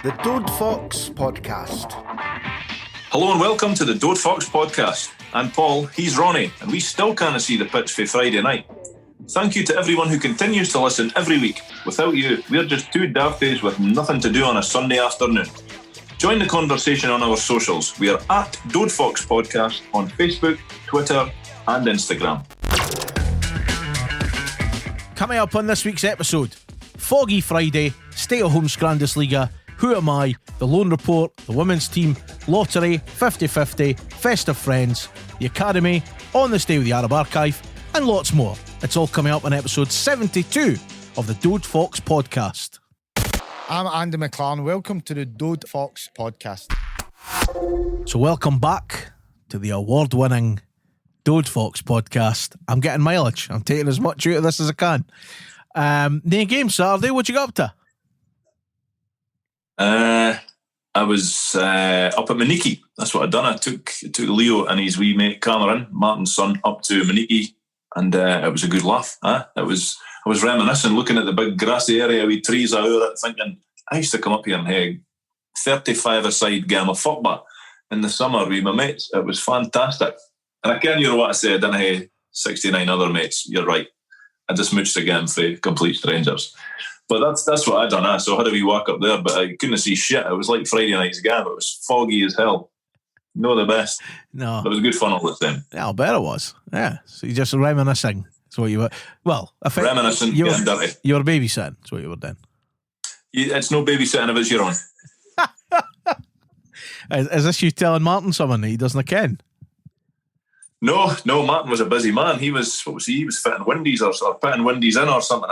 The Dode Fox Podcast. Hello and welcome to the Dode Fox Podcast. I'm Paul, he's Ronnie, and we still can't see the pitch for Friday night. Thank you to everyone who continues to listen every week. Without you, we're just two darties with nothing to do on a Sunday afternoon. Join the conversation on our socials. We are at Dode Fox Podcast on Facebook, Twitter and Instagram. Coming up on this week's episode, Foggy Friday, stay-at-home Scrandesliga, Who Am I, The Lone Report, the women's team, lottery, 50-50, festive friends, the academy, on this day with the Arab Archive, and lots more. It's all coming up on episode 72 of the Dode Fox Podcast. I'm Andy McLaren. Welcome to the Dode Fox Podcast. So welcome back to the award-winning Dode Fox Podcast. I'm getting mileage. I'm taking as much out of this as I can. The game Saturday, what you got up to? I was up at Maniki. That's what I'd done. I took Leo and his wee mate Cameron, Martin's son, up to Maniki, and it was a good laugh. I was reminiscing, looking at the big grassy area with trees out of it, thinking I used to come up here and have 35-a-side game of football in the summer with my mates. It was fantastic. And I can't hear what I said, and I had 69 other mates. You're right. I just mooched again for complete strangers. But that's what I done. So I had a wee walk up there, but I couldn't see shit. It was like Friday night's game. It was foggy as hell. No, the best. No. But it was good fun all the time. Yeah, I bet it was. Yeah. So you just reminiscing. That's what you were. Well, reminiscing, getting dirty. You were babysitting. That's what you were doing. It's no babysitting if it's your own. Is this you telling Martin something that he doesn't ken? No, Martin was a busy man. He was fitting windies or putting windies in or something.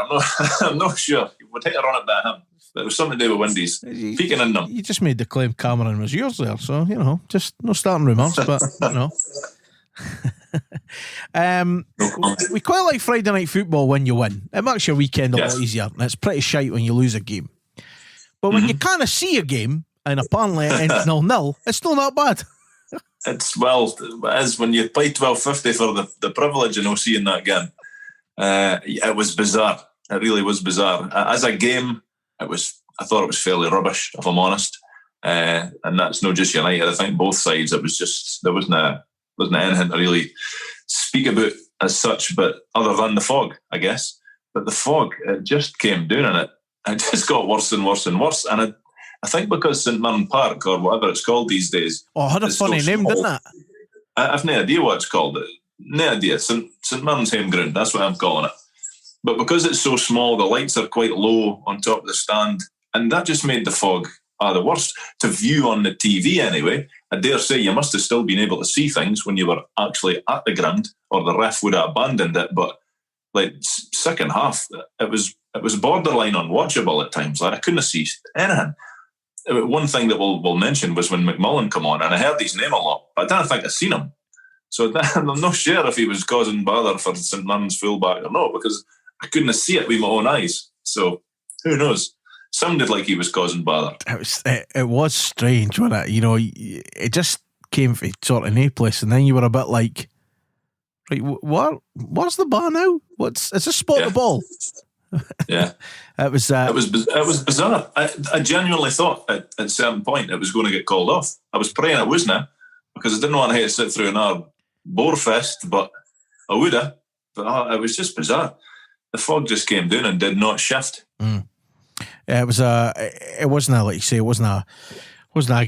I'm not sure. We'll take a run at that him. But it was something to do with windies. Peeking in them. You just made the claim Cameron was yours there, so just no starting rumours, but we quite like Friday night football when you win. It makes your weekend a lot easier, and it's pretty shite when you lose a game. But when you kind of see a game and apparently it ends 0-0, it's still not bad. It is when you pay $12.50 for the privilege of seeing that game. It was bizarre. It really was bizarre. As a game, I thought it was fairly rubbish, if I'm honest. And that's not just United. I think both sides. It was just there wasn't anything to really speak about as such, but other than the fog, I guess. But the fog, it just came down, and it just got worse and worse and worse. And I think because St Mirren Park, or whatever it's called these days... Oh, it had a funny name, didn't it? I've no idea what it's called. No idea. St Mirren's home ground, that's what I'm calling it. But because it's so small, the lights are quite low on top of the stand, and that just made the fog the worst to view on the TV anyway. I dare say you must have still been able to see things when you were actually at the ground, or the ref would have abandoned it. But like second half, it was borderline unwatchable at times. Like I couldn't see anything. One thing that we'll mention was when McMullen come on, and I heard his name a lot, but I don't think I've seen him. So I'm not sure if he was causing bother for St Mirren's fullback or not, because I couldn't see it with my own eyes. So who knows? Sounded like he was causing bother. It was strange, wasn't it? It just came from sort of no place, and then you were a bit like, right, what's the bar now? Is this spot the ball? Yeah, it was bizarre. I genuinely thought at a certain point it was going to get called off. I was praying it wasn't, because I didn't want to have to sit through another bore fest, but I would have. But it was just bizarre. The fog just came down and did not shift. Yeah, it wasn't like you say, it wasn't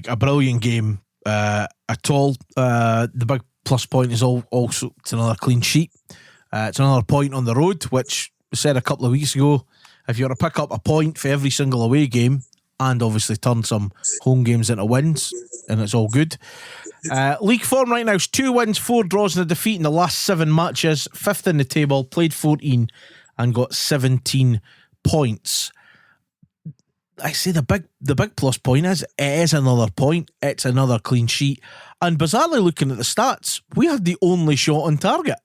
a brilliant game at all. The big plus point is also it's another clean sheet. It's another point on the road, which we said a couple of weeks ago, if you were to pick up a point for every single away game and obviously turn some home games into wins, and it's all good. League form right now is 2 wins, 4 draws and a defeat in the last 7 matches. 5th in the table, played 14 and got 17 points. I say the big plus point is it is another point. It's another clean sheet. And bizarrely, looking at the stats, we had the only shot on target.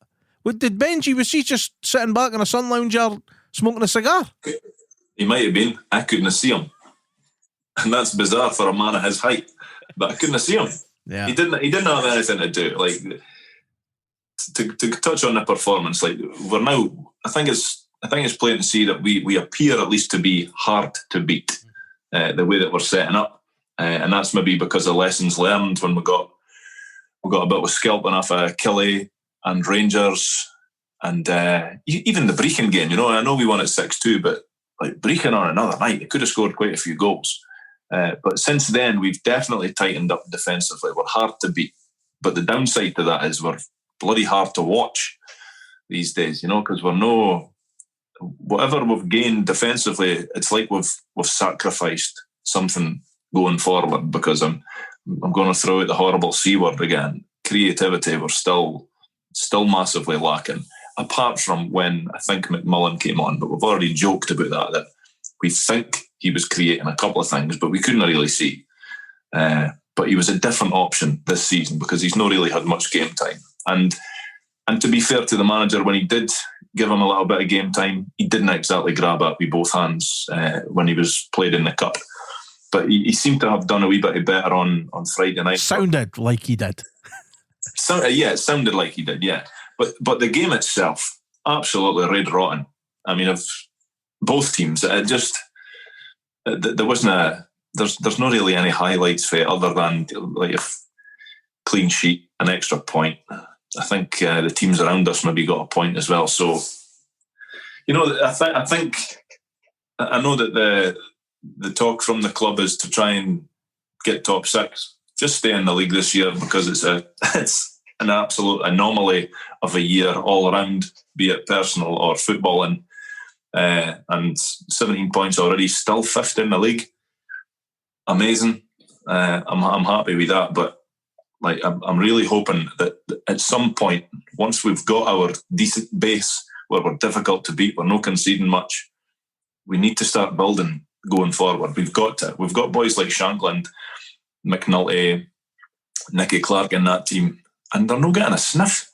Did Benji, was he just sitting back in a sun lounger smoking a cigar? He might have been. I couldn't see him. And that's bizarre for a man of his height. But I couldn't see him. Yeah. He didn't have anything to do. Like, to touch on the performance, like we're now, I think it's plain to see that we appear at least to be hard to beat. the way that we're setting up, and that's maybe because of lessons learned when we got a bit of scalping off of Killie and Rangers, and even the Brechin game. I know we won at 6-2, but like Brechin on another night, they could have scored quite a few goals. But since then, we've definitely tightened up defensively. We're hard to beat, but the downside to that is we're bloody hard to watch these days. Because whatever we've gained defensively, it's like we've sacrificed something going forward. Because I'm going to throw out the horrible C word again. Creativity, we're still massively lacking. Apart from when I think McMullen came on, but we've already joked about that we think he was creating a couple of things, but we couldn't really see. But he was a different option this season because he's not really had much game time. And to be fair to the manager, when he did give him a little bit of game time, he didn't exactly grab it with both hands when he was played in the cup. But he seemed to have done a wee bit better on Friday night. Sounded like he did. It sounded like he did, yeah. But the game itself, absolutely red rotten. I mean, of both teams, there wasn't there's not really any highlights for it other than like a clean sheet, an extra point. I think the teams around us maybe got a point as well. So, I think I know that the talk from the club is to try and get top 6, just stay in the league this year because it's an absolute anomaly of a year all around, be it personal or footballing. And 17 points already, still 5th in the league. Amazing. I'm happy with that, but like I'm really hoping that at some point, once we've got our decent base where we're difficult to beat, we're not conceding much, we need to start building going forward. We've got boys like Shankland, McNulty, Nicky Clark in that team, and they're not getting a sniff.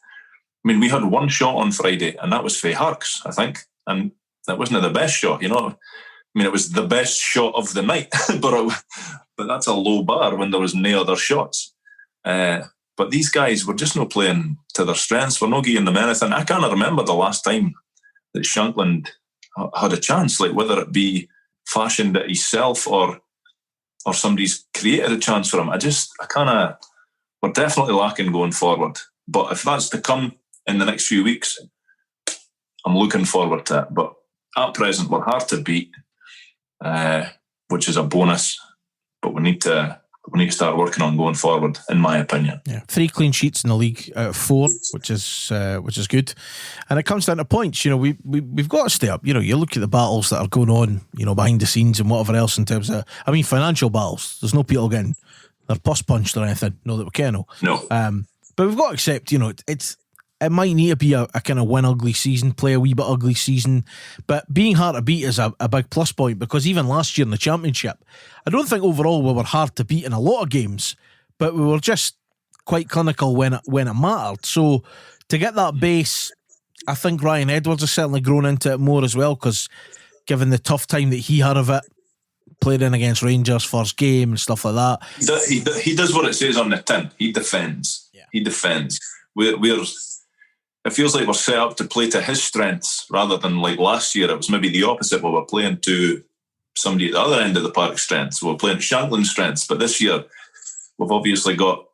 I mean, we had one shot on Friday, and that was for Harks, I think, and that wasn't the best shot, I mean, it was the best shot of the night, but that's a low bar when there was no other shots. But these guys were just not playing to their strengths. We're not giving them anything. I can't remember the last time that Shankland had a chance, like whether it be fashioned it himself or somebody's created a chance for him. We're definitely lacking going forward. But if that's to come in the next few weeks, I'm looking forward to it. But at present, we're hard to beat, which is a bonus. But we need to start working on going forward, in my opinion. Yeah, 3 clean sheets in the league out of 4, which is good. And it comes down to points. We've got to stay up. You look at the battles that are going on, behind the scenes and whatever else in terms of, financial battles. There's no people getting their pus punched or anything. No, that we can. No. But we've got to accept, it might need to be a kind of win ugly season, play a wee bit ugly season, but being hard to beat is a big plus point, because even last year in the Championship, I don't think overall we were hard to beat in a lot of games, but we were just quite clinical when it mattered. So to get that base, I think Ryan Edwards has certainly grown into it more as well, because given the tough time that he had of it, played in against Rangers first game and stuff like that. He does what it says on the tin. He defends. Yeah. He defends. It feels like we're set up to play to his strengths rather than like last year. It was maybe the opposite, where we're playing to somebody at the other end of the park strengths. We're playing Shankland's strengths, but this year we've obviously got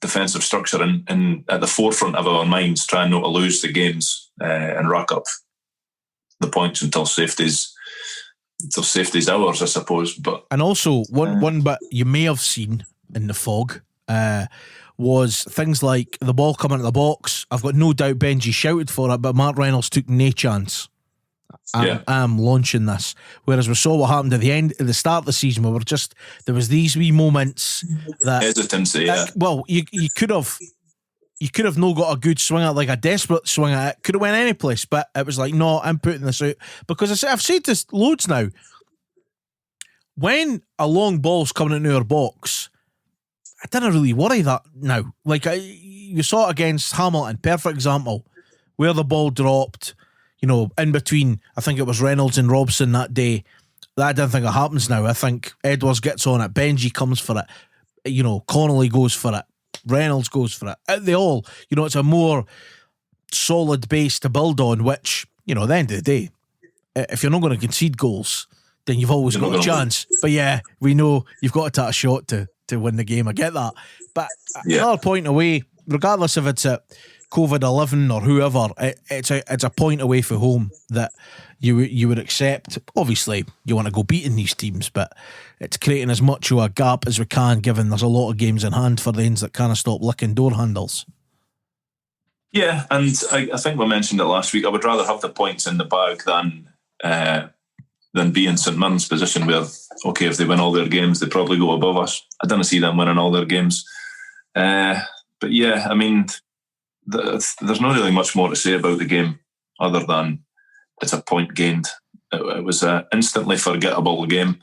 defensive structure in at the forefront of our minds, trying not to lose the games and rack up the points until safety's ours, I suppose. But and also one bit you may have seen in the fog was things like the ball coming into the box. I've got no doubt Benji shouted for it, but Mark Reynolds took no chance. I'm launching this. Whereas we saw what happened at the start of the season, where there was these wee moments that hesitancy. Well, you could have not got a good swing at, like a desperate swing at it. Could have went any place, but it was like, no, I'm putting this out, because I've said this loads now. When a long ball's coming into our box, I didn't really worry that now. Like you saw it against Hamilton, perfect example, where the ball dropped, in between, I think it was Reynolds and Robson that day. I don't think it happens now. I think Edwards gets on it, Benji comes for it, Connolly goes for it, Reynolds goes for it. They all, it's a more solid base to build on, which, at the end of the day, if you're not going to concede goals, then you've always You're not got a gonna chance. But yeah, we know you've got to take a shot to win the game. I get that. But another point away, regardless if it's at COVID-11 or whoever, it's a point away from home that you would accept. Obviously, you want to go beating these teams, but it's creating as much of a gap as we can, given there's a lot of games in hand for the ends that kind of stop licking door handles. Yeah, and I think we mentioned it last week. I would rather have the points in the bag than be in St Mirren's position where, okay, if they win all their games, they probably go above us. I don't see them winning all their games. But yeah, I mean, there's not really much more to say about the game other than it's a point gained. It was an instantly forgettable game.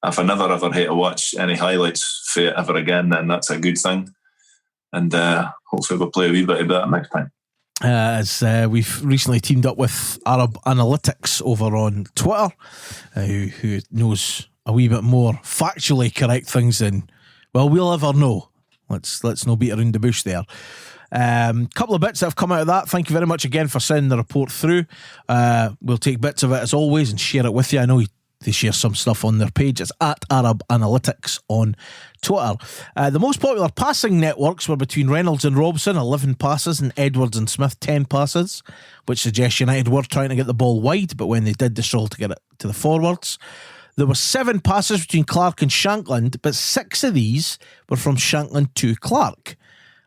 If I never ever had to watch any highlights for it ever again, then that's a good thing. And hopefully we'll play a wee bit better next time. As we've recently teamed up with Arab Analytics over on Twitter, who knows a wee bit more factually correct things than, well, we'll ever know. Let's not beat around the bush there. Couple of bits that have come out of that. Thank you very much again for sending the report through. We'll take bits of it as always and share it with you. I know they share some stuff on their page. It's at Arab Analytics on Twitter. The most popular passing networks were between Reynolds and Robson, 11 passes, and Edwards and Smith, 10 passes, which suggests United were trying to get the ball wide, but when they did, they struggled to get it to the forwards. There were 7 passes between Clark and Shankland, but 6 of these were from Shankland to Clark.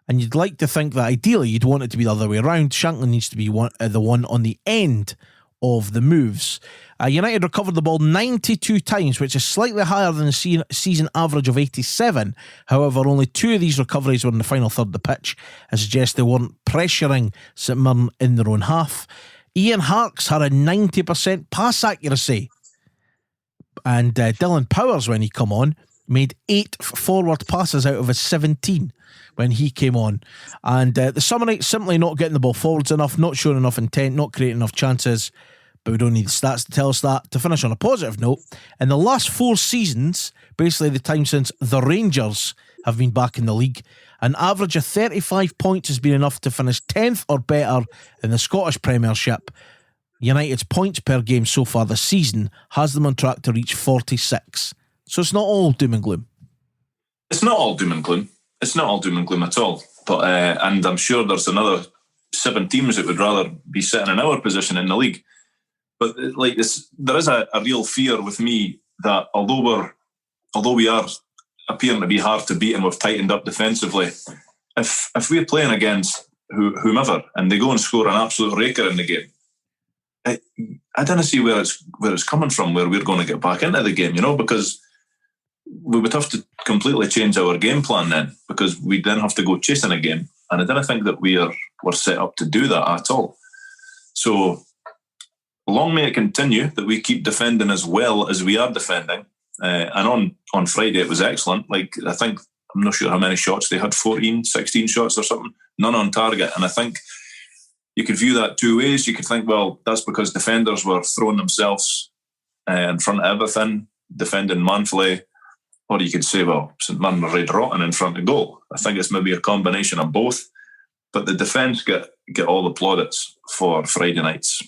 And you'd like to think that ideally you'd want it to be the other way around. Shankland needs to be the one on the end of the moves. United recovered the ball 92 times, which is slightly higher than the season average of 87. However, only 2 of these recoveries were in the final third of the pitch. I suggest they weren't pressuring St Mirren in their own half. Ian Harkes had a 90% pass accuracy. And Dylan Powers, when he come on, made 8 forward passes out of his 17 when he came on. And the summary, simply not getting the ball forwards enough, not showing enough intent, not creating enough chances. But we don't need the stats to tell us that. To finish on a positive note, in the last 4 seasons, basically the time since the Rangers have been back in the league, an average of 35 points has been enough to finish 10th or better in the Scottish Premiership. United's points per game so far this season has them on track to reach 46. So it's not all doom and gloom. It's not all doom and gloom. It's not all doom and gloom at all. But and I'm sure there's another 7 teams that would rather be sitting in our position in the league. But like this, there is a real fear with me that although we are appearing to be hard to beat and we've tightened up defensively, if we're playing against whomever and they go and score an absolute raker in the game, I don't see where it's coming from, where we're going to get back into the game, because we would have to completely change our game plan then, because we then have to go chasing a game, and I don't think that we're set up to do that at all. So long may it continue that we keep defending as well as we are defending. And on Friday it was excellent. Like, I think, I'm not sure how many shots they had, 14, 16 shots or something, none on target. And I think you could view that 2 ways. You could think, well, that's because defenders were throwing themselves in front of everything, defending manfully. Or you could say, well, St Mirren were red rotten in front of goal. I think it's maybe a combination of both. But the defence get all the plaudits for Friday night's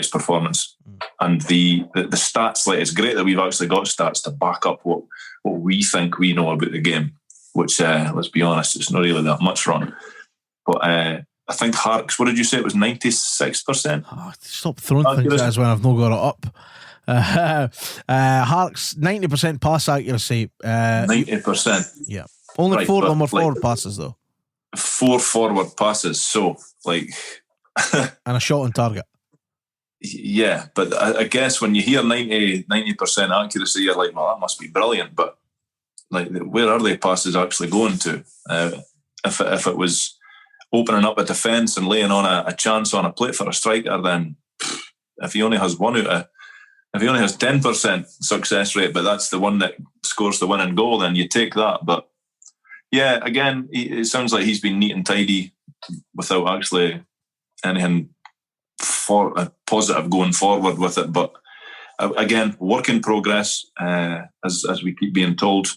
performance. And the stats, like, it's great that we've actually got stats to back up what we think we know about the game, which, let's be honest, it's not really that much wrong. But I think Harkes, what did you say? It was 96%? Oh, stop throwing things at us when I've not got it up. Harkes, 90% pass accuracy. 90%. Yeah. Only right, 4 of them were forward passes, though. 4 forward passes. So, like... and a shot on target. Yeah, but I guess when you hear 90% accuracy, you're like, well, that must be brilliant. But like, where are the passes actually going to? If it was opening up a defence and laying on a chance on a plate for a striker, then if he only has 10% success rate, but that's the one that scores the winning goal, then you take that. But yeah, again, it sounds like he's been neat and tidy without actually anything for a positive going forward with it. But again, work in progress, as we keep being told.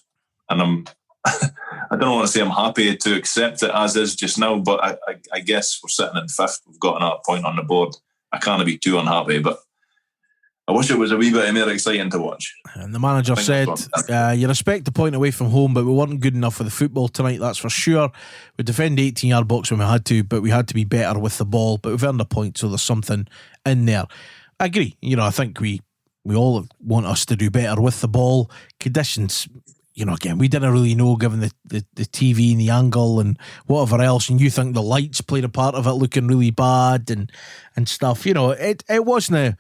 And I don't want to say I'm happy to accept it as is just now, but I guess we're sitting in 5th. We've got another point on the board. I can't be too unhappy, but I wish it was a wee bit more exciting to watch. And the manager said, you respect the point away from home, but we weren't good enough for the football tonight, that's for sure. We defended the 18-yard box when we had to, but we had to be better with the ball. But we've earned a point, so there's something in there. I agree. I think we all want us to do better with the ball. Conditions, again, we didn't really know given the TV and the angle and whatever else. And you think the lights played a part of it looking really bad and stuff. It wasn't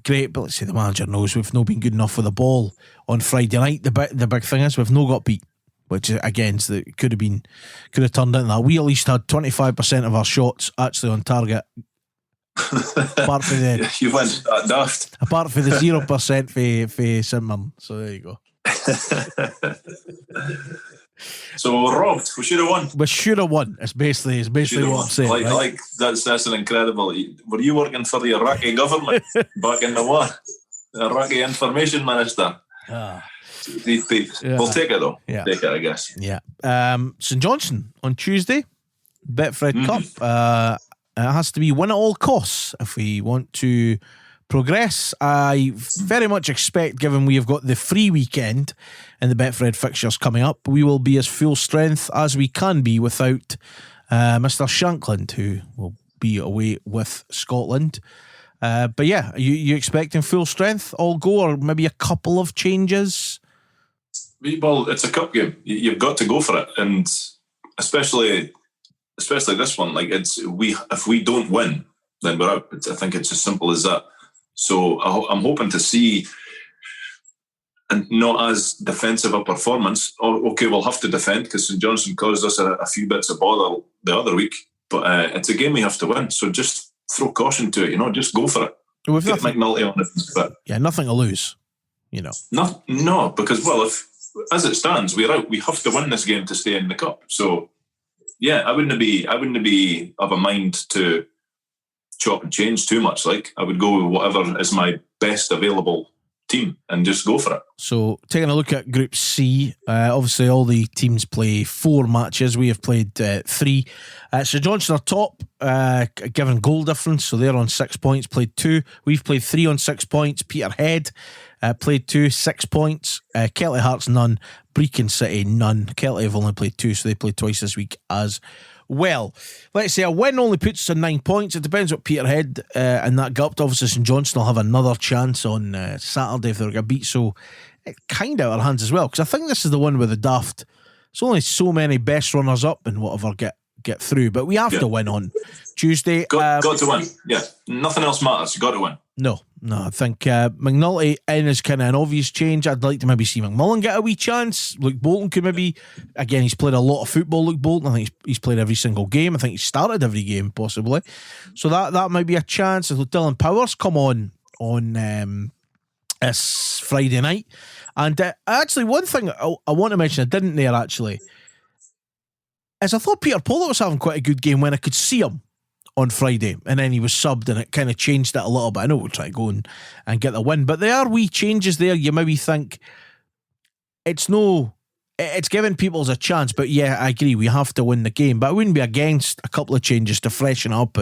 great, but let's say the manager knows we've not been good enough with the ball on Friday night. The big thing is we've not got beat, which again could have turned into that. We at least had 25% of our shots actually on target. Apart from you went daft. Apart from the 0% for St Mirren. So there you go. So we're robbed. We should have won. We should have won. It's basically what I'm saying. Like that's an incredible. Were you working for the Iraqi government back in the war? The Iraqi information minister. These people. Yeah. We'll take it though. Yeah. Take it, I guess. Yeah. St Johnstone on Tuesday. Betfred Cup. It has to be win at all costs if we want to progress. I very much expect, given we have got the free weekend and the Betfred fixtures coming up, we will be as full strength as we can be without Mr. Shankland, who will be away with Scotland. But yeah, you expecting full strength, all go, or maybe a couple of changes? Well, it's a cup game. You've got to go for it, and especially this one. Like if we don't win, then we're out. I think it's as simple as that. So I'm hoping to see, and not as defensive a performance. Okay, we'll have to defend because St Johnstone caused us a few bits of bother the other week. But it's a game we have to win. So just throw caution to it. Just go for it. Get McNulty on it. Yeah, nothing to lose. No, because if as it stands, we're out. We have to win this game to stay in the cup. So. Yeah, I wouldn't be of a mind to chop and change too much. Like I would go with whatever is my best available team and just go for it. So taking a look at Group C, obviously all the teams play 4 matches. We have played 3. St Johnstone are top, given goal difference, so they're on 6 points, played 2. We've played 3 on 6 points. Peterhead played 2, 6 points. Kelty Hearts none. Brecon City none. Kelty have only played 2, so they played twice this week as well. Let's say a win only puts us on 9 points. It depends what Peterhead and that got up to. Obviously St Johnstone will have another chance on Saturday if they're going to beat, so it kind of out of our hands as well, because I think this is the one with the daft. There's only so many best runners up and whatever get through, but we have to win on Tuesday. Got to win. Yeah, nothing else matters. You got to win. No, I think McNulty in is kind of an obvious change. I'd like to maybe see McMullen get a wee chance. Luke Bolton could maybe, again, he's played a lot of football, Luke Bolton. I think he's played every single game. I think he's started every game possibly, so that might be a chance. If Dylan Powers come on this Friday night. And actually one thing I want to mention I didn't there actually is I thought Peter Pollitt was having quite a good game when I could see him on Friday, and then he was subbed and it kind of changed it a little bit. I know we'll try to go and get the win, but there are wee changes there. You maybe think it's giving people a chance, but yeah, I agree, we have to win the game, but I wouldn't be against a couple of changes to freshen up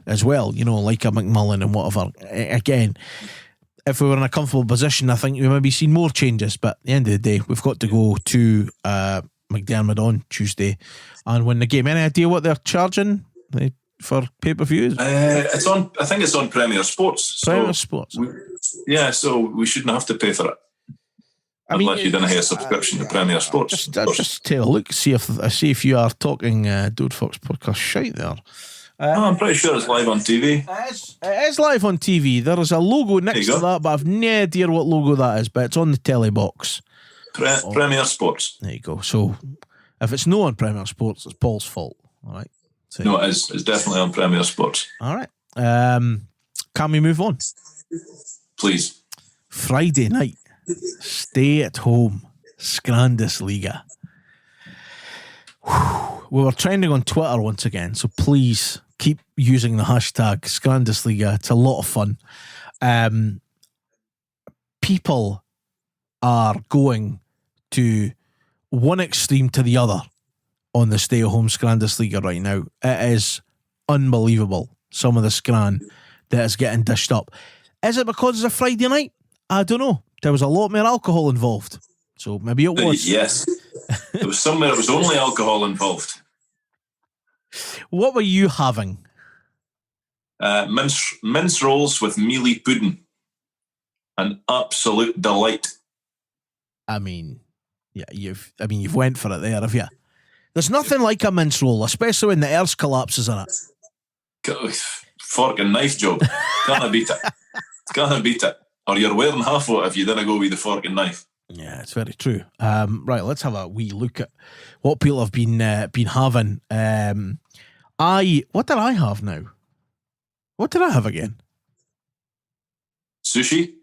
as well, like a McMullen and whatever. Again, if we were in a comfortable position, I think we maybe seen more changes, but at the end of the day, we've got to go to McDermott on Tuesday and win the game. Any idea what they're charging for pay-per-views? It's on. I think it's on Premier Sports. Premier Sports. So we shouldn't have to pay for it. Unless you didn't have a subscription to Premier Sports. Just take a look, see if you are talking Dode Fox podcast shite there. I'm pretty sure it's live on TV. It is live on TV. There is a logo next to that, but I've no idea what logo that is, but it's on the telly box. Premier Sports. There you go. So if it's no on Premier Sports, it's Paul's fault. All right. So, no, it is. It's definitely on Premier Sports. All right. Can we move on? Please. Friday night. Stay at home. Scrandesliga. We were trending on Twitter once again, so please keep using the hashtag Scrandesliga. It's a lot of fun. People are going to one extreme to the other on the stay-at-home Scrandesliga right now. It is unbelievable, some of the Scran that is getting dished up. Is it because it's a Friday night? I don't know. There was a lot more alcohol involved. So maybe it was. Yes. There was somewhere it was only alcohol involved. What were you having? Mince rolls with mealy pudding. An absolute delight. I mean, yeah, you've went for it there, have you? There's nothing like a mince roll, especially when the earth collapses in it. Fork and knife job. Can't beat it. Can't beat it. Or you're wearing half of it if you didn't go with the fork and knife. Yeah, it's very true. Right, let's have a wee look at what people have been having. What did I have now? What did I have again? Sushi?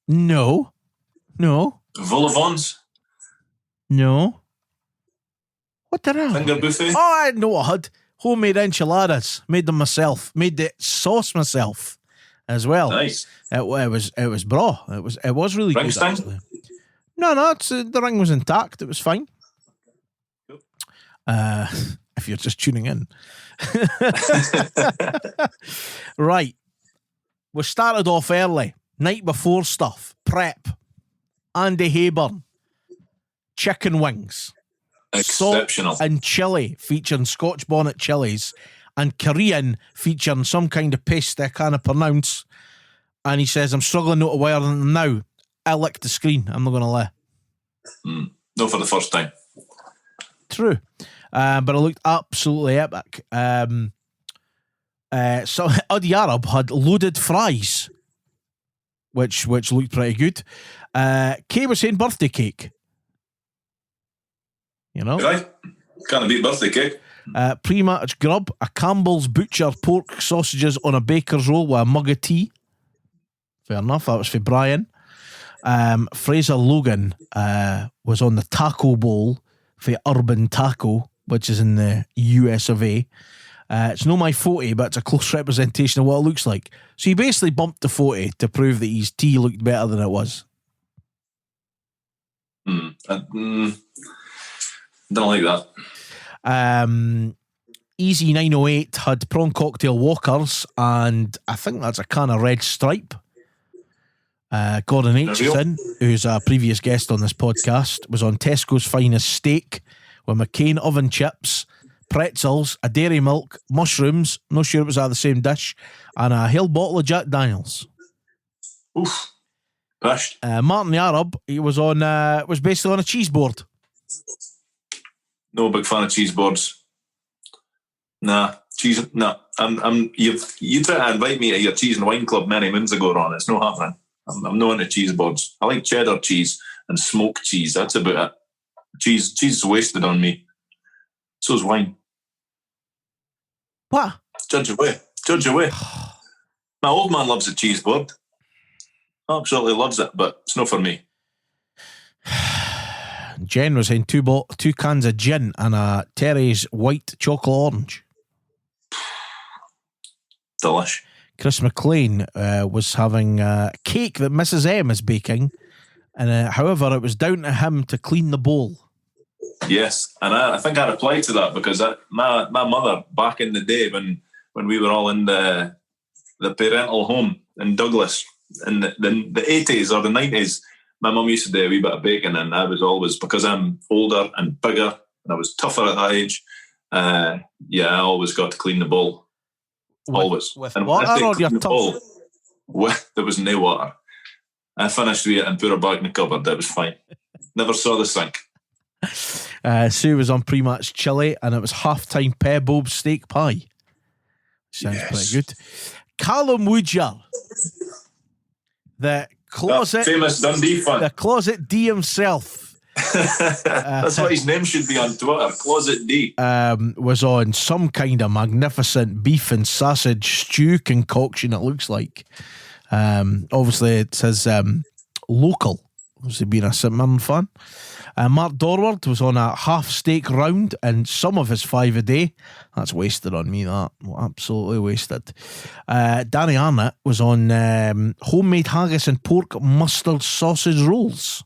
No. Vol-au-vents? No. What did I have? Finger buffet? Oh, I know what I had. Homemade enchiladas. Made them myself. Made the sauce myself as well. Nice. It was bra. It was really Ring good, sting? actually. No, the ring was intact. It was fine. Cool. If you're just tuning in. Right. We started off early. Night before stuff. Prep. Andy Hayburn. Chicken wings. Exceptional. Salt and chili featuring Scotch bonnet chilies. And Korean featuring some kind of paste I can't pronounce. And he says, I'm struggling not to wear them now. I licked the screen. I'm not going to lie. No, for the first time. True. But it looked absolutely epic. So Udi Arab had loaded fries, which looked pretty good. Kay was saying birthday cake. You know? Right. Can't beat birthday cake. Pre-match grub, a Campbell's Butcher pork sausages on a baker's roll with a mug of tea. Fair enough. That was for Brian. Fraser Logan was on the taco bowl for Urban Taco, which is in the US of A. It's not my 40, but it's a close representation of what it looks like. So he basically bumped the 40 to prove that his tea looked better than it was. Don't like that. Easy 908 had prawn cocktail Walkers, and I think that's a can of Red Stripe. Gordon Aitchison, who's a previous guest on this podcast, was on Tesco's finest steak with McCain oven chips, pretzels, a dairy milk, mushrooms, not sure it was out of the same dish, and a whole bottle of Jack Daniels. Oof. Pushed. Martin the Arab, he was on was basically on a cheese board. No big fan of cheese boards. Nah, cheese. Nah, you try to invite me to your cheese and wine club many moons ago, Ron. It's not happening. I'm not into cheese boards. I like cheddar cheese and smoked cheese. That's about it. Cheese is wasted on me. So's wine. What? Judge away. My old man loves a cheese board. Absolutely loves it, but it's not for me. Jen was saying two cans of gin and a Terry's white chocolate orange. Delish. Chris McLean was having a cake that Mrs. M is baking, and however, it was down to him to clean the bowl. Yes, and I think I replied to that because my mother, back in the day when we were all in the parental home in Douglas in the 80s or the 90s, my mum used to do a wee bit of baking, and I was always, because I'm older and bigger and I was tougher at that age, I always got to clean the bowl. Always. With and water or your bowl, there was no water. I finished with it and put her back in the cupboard. That was fine. Never saw the sink. Sue was on pre-match chili, and it was half-time Pebble steak pie. Sounds pretty good. Callum Woodyard, the closet, famous Dundee fan, the closet D himself. That's what his name should be on Twitter. Closet D. Was on some kind of magnificent beef and sausage stew concoction. It looks like. Obviously, it says local. Obviously, being a St Mirren fan. Mark Dorward was on a half steak round and some of his 5 a day. That's wasted on me, that. Absolutely wasted. Danny Arnott was on homemade haggis and pork mustard sausage rolls.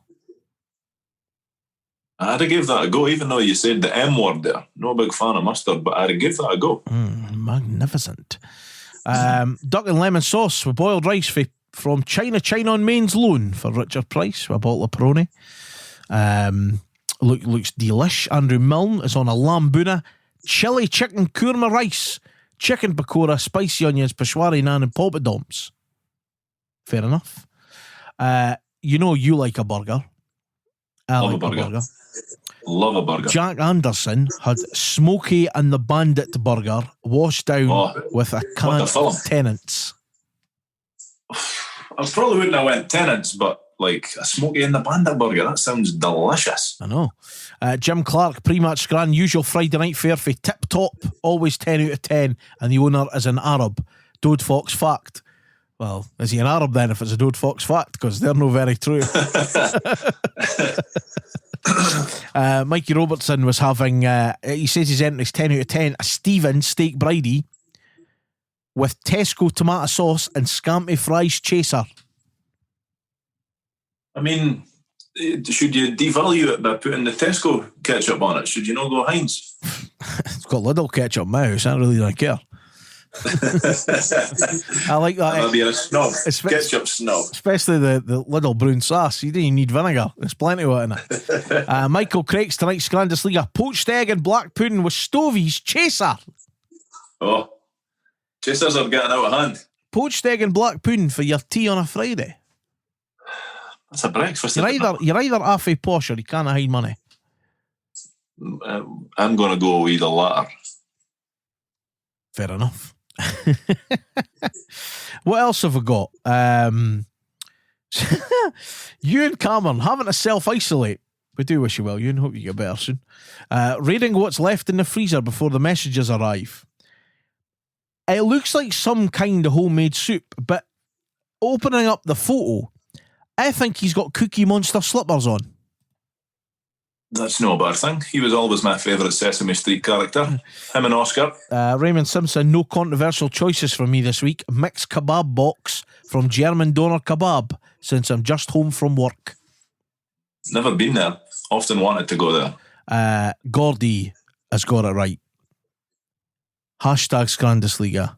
I'd have give that a go, even though you said the M word there. No big fan of mustard, but I'd have give that a go. Magnificent. Duck and lemon sauce with boiled rice for from China on Main's loan for Richard Price with a bottle of Peroni. Looks delish. Andrew Milne is on a lambuna, chili chicken kurma rice, chicken pakora, spicy onions, peshwari naan and poppadoms. Fair enough. You like a burger. I Love like a burger. Love a burger. Jack Anderson had Smokey and the Bandit burger washed down with a can of Tennant's. I probably wouldn't have went Tennant's, but like a Smokey and the Bandit burger, that sounds delicious. I know. Jim Clark, pre-match Scran, usual Friday night fare for Tip Top, always 10 out of 10, and the owner is an Arab. Dode Fox fact. Well, is he an Arab then if it's a Dode Fox fact? Because they're no very true. Mikey Robertson was having, he says his entry's 10 out of 10, a Stephen steak bridie with Tesco tomato sauce and scampi fries chaser. I mean, should you devalue it by putting the Tesco ketchup on it? Should you not go Heinz? It's got Lidl ketchup in my house. I really don't care. I like that. That'd be a snob. Ketchup snob. Especially the Lidl brown sauce. You don't even need vinegar. There's plenty of it in it. Michael Craig's tonight's Scrandesliga. Poached egg and black pudding with Stovey's chaser. Oh, chasers are getting out of hand. Poached egg and black pudding for your tea on a Friday. That's a breakfast. You're either halfway posh or you can't hide money. I'm going to go with the latter. Fair enough. What else have we got? You and Cameron having to self-isolate. We do wish you well, Ewan. Hope you get better soon. Reading what's left in the freezer before the messages arrive. It looks like some kind of homemade soup, but opening up the photo, I think he's got Cookie Monster slippers on. That's no bad thing. He was always my favourite Sesame Street character. Him and Oscar. Raymond Simpson, no controversial choices for me this week. Mixed kebab box from German Doner Kebab, since I'm just home from work. Never been there. Often wanted to go there. Gordy has got it right. Hashtag Scrandesliga.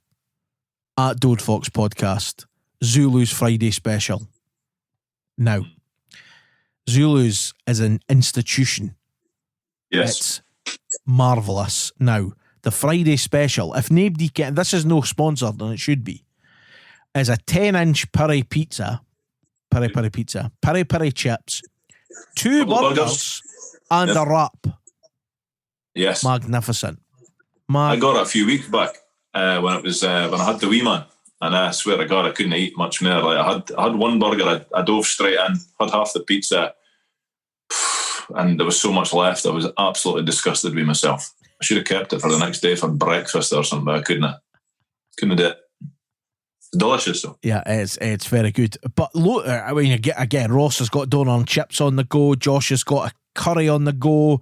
At Dode Fox Podcast. Zulu's Friday special. Now, Zulu's is an institution. Yes. It's marvellous. Now, the Friday special, if nobody can, this is no sponsored and it should be, is a 10-inch peri pizza, peri chips, two burgers, and a wrap. Yes. Magnificent. I got it a few weeks back when I had the wee man. And I swear to God, I couldn't eat much more. Like I had one burger, I dove straight in, had half the pizza, and there was so much left. I was absolutely disgusted with myself. I should have kept it for the next day for breakfast or something, but I couldn't do it. It's delicious, though. Yeah, it's very good. But look, I mean, again, Ross has got doner and chips on the go. Josh has got a curry on the go.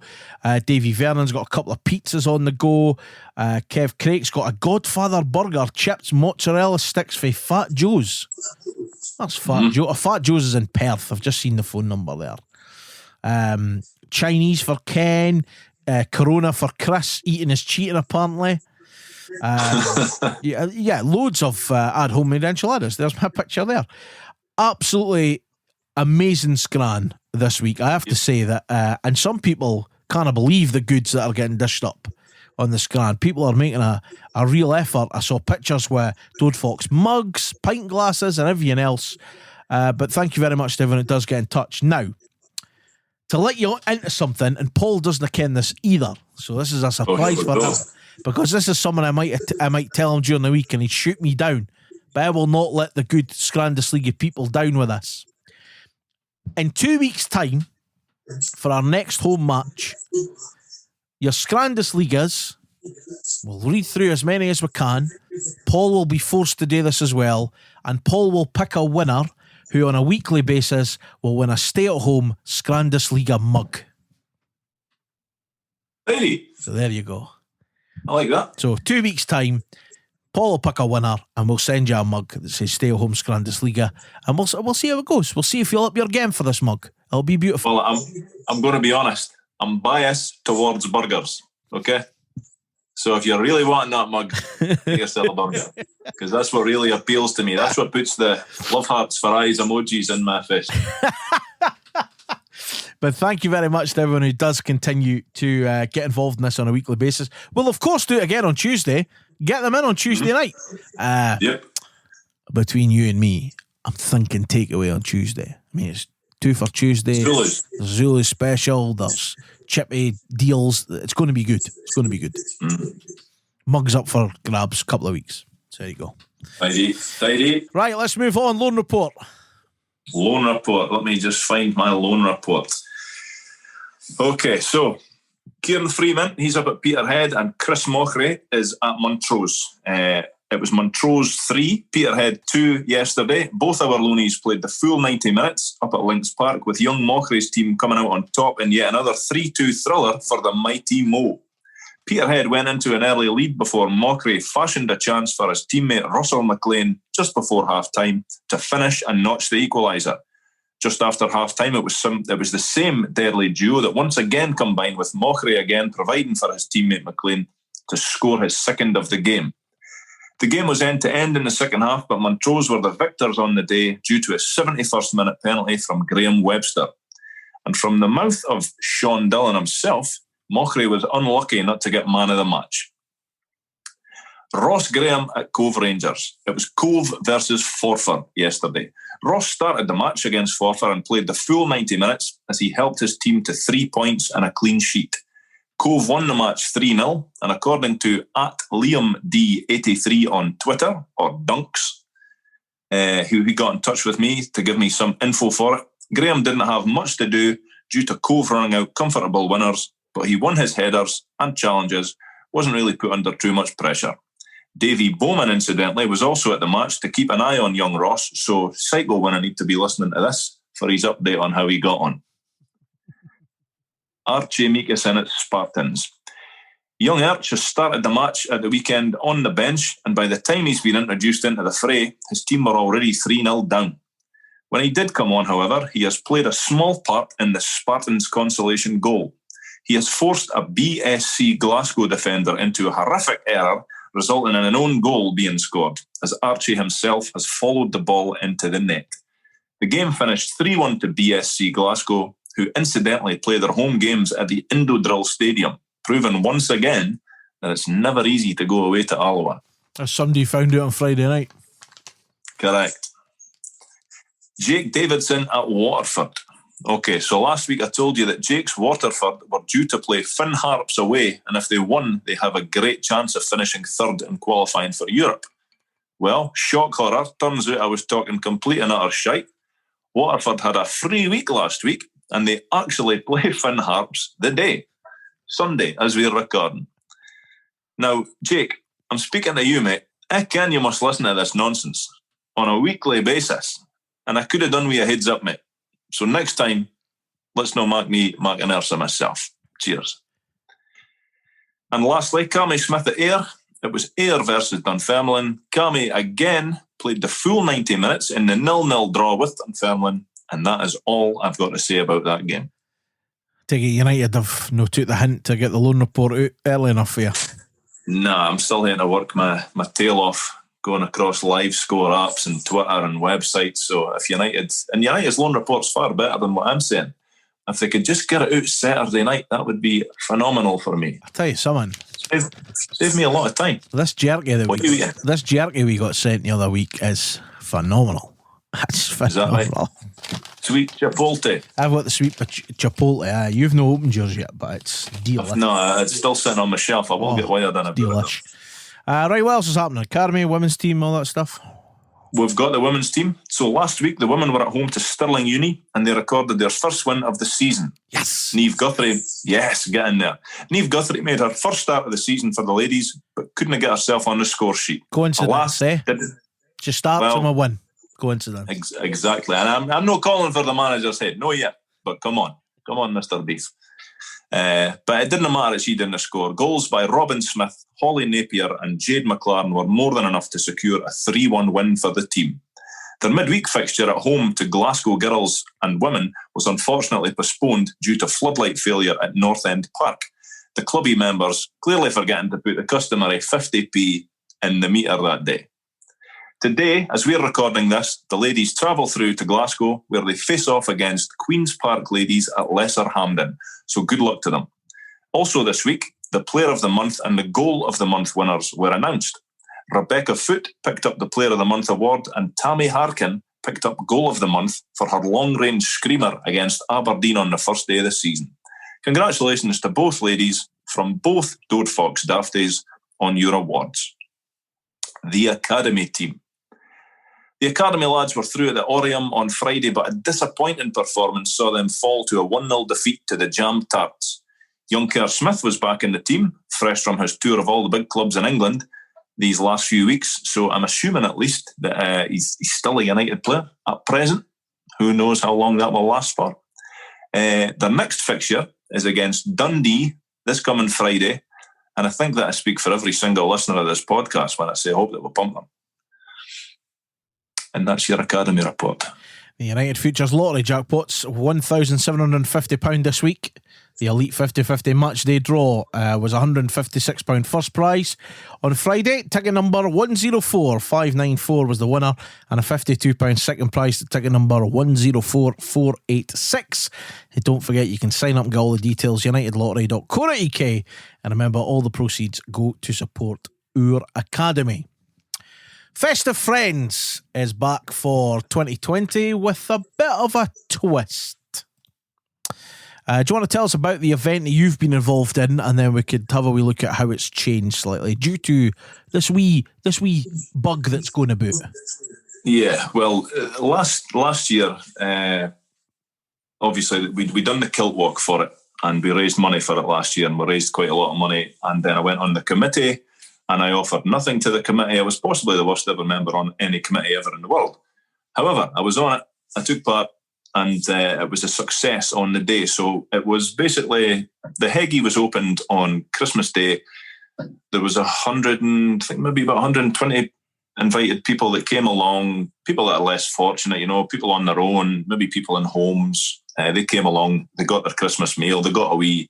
Davy Vernon's got a couple of pizzas on the go. Kev Craig's got a Godfather burger, chips, mozzarella sticks for Fat Joe's. That's Fat Joe. Fat Joe's is in Perth. I've just seen the phone number there. Chinese for Ken. Corona for Chris. Eating is cheating, apparently. Yeah, loads of add homemade enchiladas. There's my picture there. Absolutely amazing Scran this week. I have to say that, and some people can't believe the goods that are getting dished up on the Scran. People are making a real effort. I saw pictures with Dode Fox mugs, pint glasses, and everything else. But thank you very much to everyone that does get in touch. Now, to let you into something, and Paul doesn't ken this either, so this is a surprise for him, because this is someone I might tell him during the week and he'd shoot me down. But I will not let the good Scrandesliga people down with this. In 2 weeks' time, for our next home match, your Scrandesligas, we'll read through as many as we can. Paul will be forced to do this as well, and Paul will pick a winner who on a weekly basis will win a stay-at-home Scrandesliga mug. Hey. So there you go. I like that. So 2 weeks' time, Paul will pick a winner and we'll send you a mug that says Stay at Home Scrandesliga, and we'll see how it goes. We'll see if you'll up your game for this mug. It'll be beautiful. Well, I'm going to be honest. I'm biased towards burgers. Okay, So if you're really wanting that mug, get yourself a burger. Because that's what really appeals to me. That's what puts the love hearts for eyes emojis in my fist. But thank you very much to everyone who does continue to get involved in this on a weekly basis. We'll, of course, do it again on Tuesday. Get them in on Tuesday night. Yep. Between you and me, I'm thinking takeaway on Tuesday. I mean, it's 2 for Tuesday. Zulu special. There's chippy deals. It's going to be good. It's going to be good. Mugs up for grabs, couple of weeks. So there you go. Tidy. Right, let's move on. Loan report. Loan report. Let me just find my loan report. Okay, so Kieran Freeman, he's up at Peterhead, and Chris Mochrie is at Montrose. It was Montrose 3, Peterhead 2 yesterday. Both our loanies played the full 90 minutes up at Links Park, with young Mochrie's team coming out on top in yet another 3-2 thriller for the mighty Mo. Peterhead went into an early lead before Mochrie fashioned a chance for his teammate Russell McLean just before half-time to finish and notch the equaliser. Just after half-time, it was the same deadly duo that once again combined, with Mochrie again providing for his teammate McLean to score his second of the game. The game was end-to-end in the second half, but Montrose were the victors on the day due to a 71st minute penalty from Graham Webster. And from the mouth of Sean Dillon himself, Mochrie was unlucky not to get man of the match. Ross Graham at Cove Rangers. It was Cove versus Forfar yesterday. Ross started the match against Forfar and played the full 90 minutes as he helped his team to 3 points and a clean sheet. Cove won the match 3-0, and according to @LiamD83 on Twitter, or Dunks, who he got in touch with me to give me some info for it, Graham didn't have much to do due to Cove running out comfortable winners, but he won his headers and challenges, wasn't really put under too much pressure. Davy Bowman, incidentally, was also at the match to keep an eye on young Ross, so Psycho winner need to be listening to this for his update on how he got on. Archie Meekison at Spartans. Young Arch has started the match at the weekend on the bench, and by the time he's been introduced into the fray, his team were already 3-0 down. When he did come on, however, he has played a small part in the Spartans' consolation goal. He has forced a BSC Glasgow defender into a horrific error, resulting in an own goal being scored, as Archie himself has followed the ball into the net. The game finished 3-1 to BSC Glasgow, who incidentally play their home games at the Indodrill Stadium, proving once again that it's never easy to go away to Alloa. As somebody found out on Friday night. Correct. Jake Davidson at Waterford. Okay, so last week I told you that Jake's Waterford were due to play Finn Harps away, and if they won, they have a great chance of finishing third and qualifying for Europe. Well, shock horror, turns out I was talking complete and utter shite. Waterford had a free week last week, and they actually play Finn Harps the day, Sunday, as we're recording. Now, Jake, I'm speaking to you, mate. I can you must listen to this nonsense on a weekly basis, and I could have done with a heads up, mate. So next time, let's not make an arse of myself. Cheers. And lastly, Cammy Smith at Ayr. It was Ayr versus Dunfermline. Cammy again played the full 90 minutes in the 0-0 draw with Dunfermline, and that is all I've got to say about that game. Take it United have no took the hint to get the loan report out early enough for you. Nah, I'm still here to work my tail off, going across live score apps and Twitter and websites. So if United's loan report's far better than what I'm saying. If they could just get it out Saturday night, that would be phenomenal for me. I'll tell you something. Save me a lot of time. This jerky we got sent the other week is phenomenal. That's phenomenal. Is that right? Sweet Chipotle. I've got the sweet Chipotle. You've not opened yours yet, but it's delicious. No, it's still sitting on my shelf. I will get wired in a bit. Delish. Right, what else is happening? Academy, women's team, all that stuff? We've got the women's team. So last week, the women were at home to Stirling Uni, and they recorded their first win of the season. Yes. Niamh Guthrie, yes, get in there. Niamh Guthrie made her first start of the season for the ladies, but couldn't get herself on the score sheet. Coincidence, She starts from a win. Coincidence. Exactly. And I'm not calling for the manager's head. No yet. But come on, Mr. Beef. But it didn't matter that she didn't score. Goals by Robin Smith, Holly Napier and Jade McLaren were more than enough to secure a 3-1 win for the team. Their midweek fixture at home to Glasgow girls and women was unfortunately postponed due to floodlight failure at North End Park. the clubby members clearly forgetting to put the customary 50p in the meter that day. Today, as we're recording this, the ladies travel through to Glasgow, where they face off against Queen's Park ladies at Lesser Hampden. So good luck to them. Also this week, the Player of the Month and the Goal of the Month winners were announced. Rebecca Foote picked up the Player of the Month award, and Tammy Harkin picked up Goal of the Month for her long-range screamer against Aberdeen on the first day of the season. Congratulations to both ladies from both Dode Fox Dafties on your awards. The Academy team. The Academy lads were through at the Oriam on Friday, but a disappointing performance saw them fall to a 1-0 defeat to the Jam Tarts. Young Kerr Smith was back in the team, fresh from his tour of all the big clubs in England these last few weeks, so I'm assuming at least that he's still a United player at present. Who knows how long that will last for. Their next fixture is against Dundee this coming Friday, and I think that I speak for every single listener of this podcast when I say I hope that we'll pump them. And that's your Academy report. The United Futures Lottery jackpots, £1,750 this week. The Elite 50-50 match day draw was £156 first prize. On Friday, ticket number 104594 was the winner, and a £52 second prize to ticket number 104486. And don't forget, you can sign up and get all the details, unitedlottery.co.uk. And remember, all the proceeds go to support our Academy. Festive Friends is back for 2020 with a bit of a twist. Do you want to tell us about the event that you've been involved in, and then we could have a wee look at how it's changed slightly due to this wee bug that's going about? Yeah, well, last year, obviously we done the kilt walk for it, and we raised money for it last year, and we raised quite a lot of money. And then I went on the committee, and I offered nothing to the committee. I was possibly the worst ever member on any committee ever in the world. However, I was on it, I took part, and it was a success on the day. So it was basically, the Heggie was opened on Christmas Day. There was 120 invited people that came along, people that are less fortunate, people on their own, maybe people in homes. They came along, they got their Christmas meal, they got a wee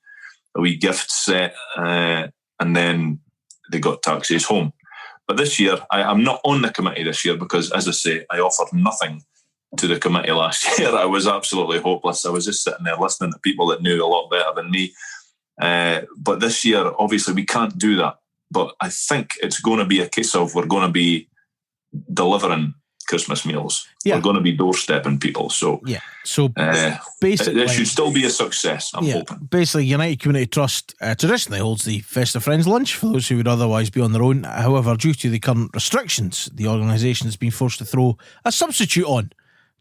gift set, and then they got taxis home. But this year, I'm not on the committee this year because, as I say, I offered nothing to the committee last year. I was absolutely hopeless. I was just sitting there listening to people that knew a lot better than me. But this year, obviously, we can't do that. But I think it's going to be a case of we're going to be delivering Christmas meals. Yeah. We're going to be doorstepping people. So yeah. So basically, it should still be a success, I'm hoping. Basically, United Community Trust traditionally holds the Festive Friends lunch for those who would otherwise be on their own. However, due to the current restrictions, the organisation has been forced to throw a substitute on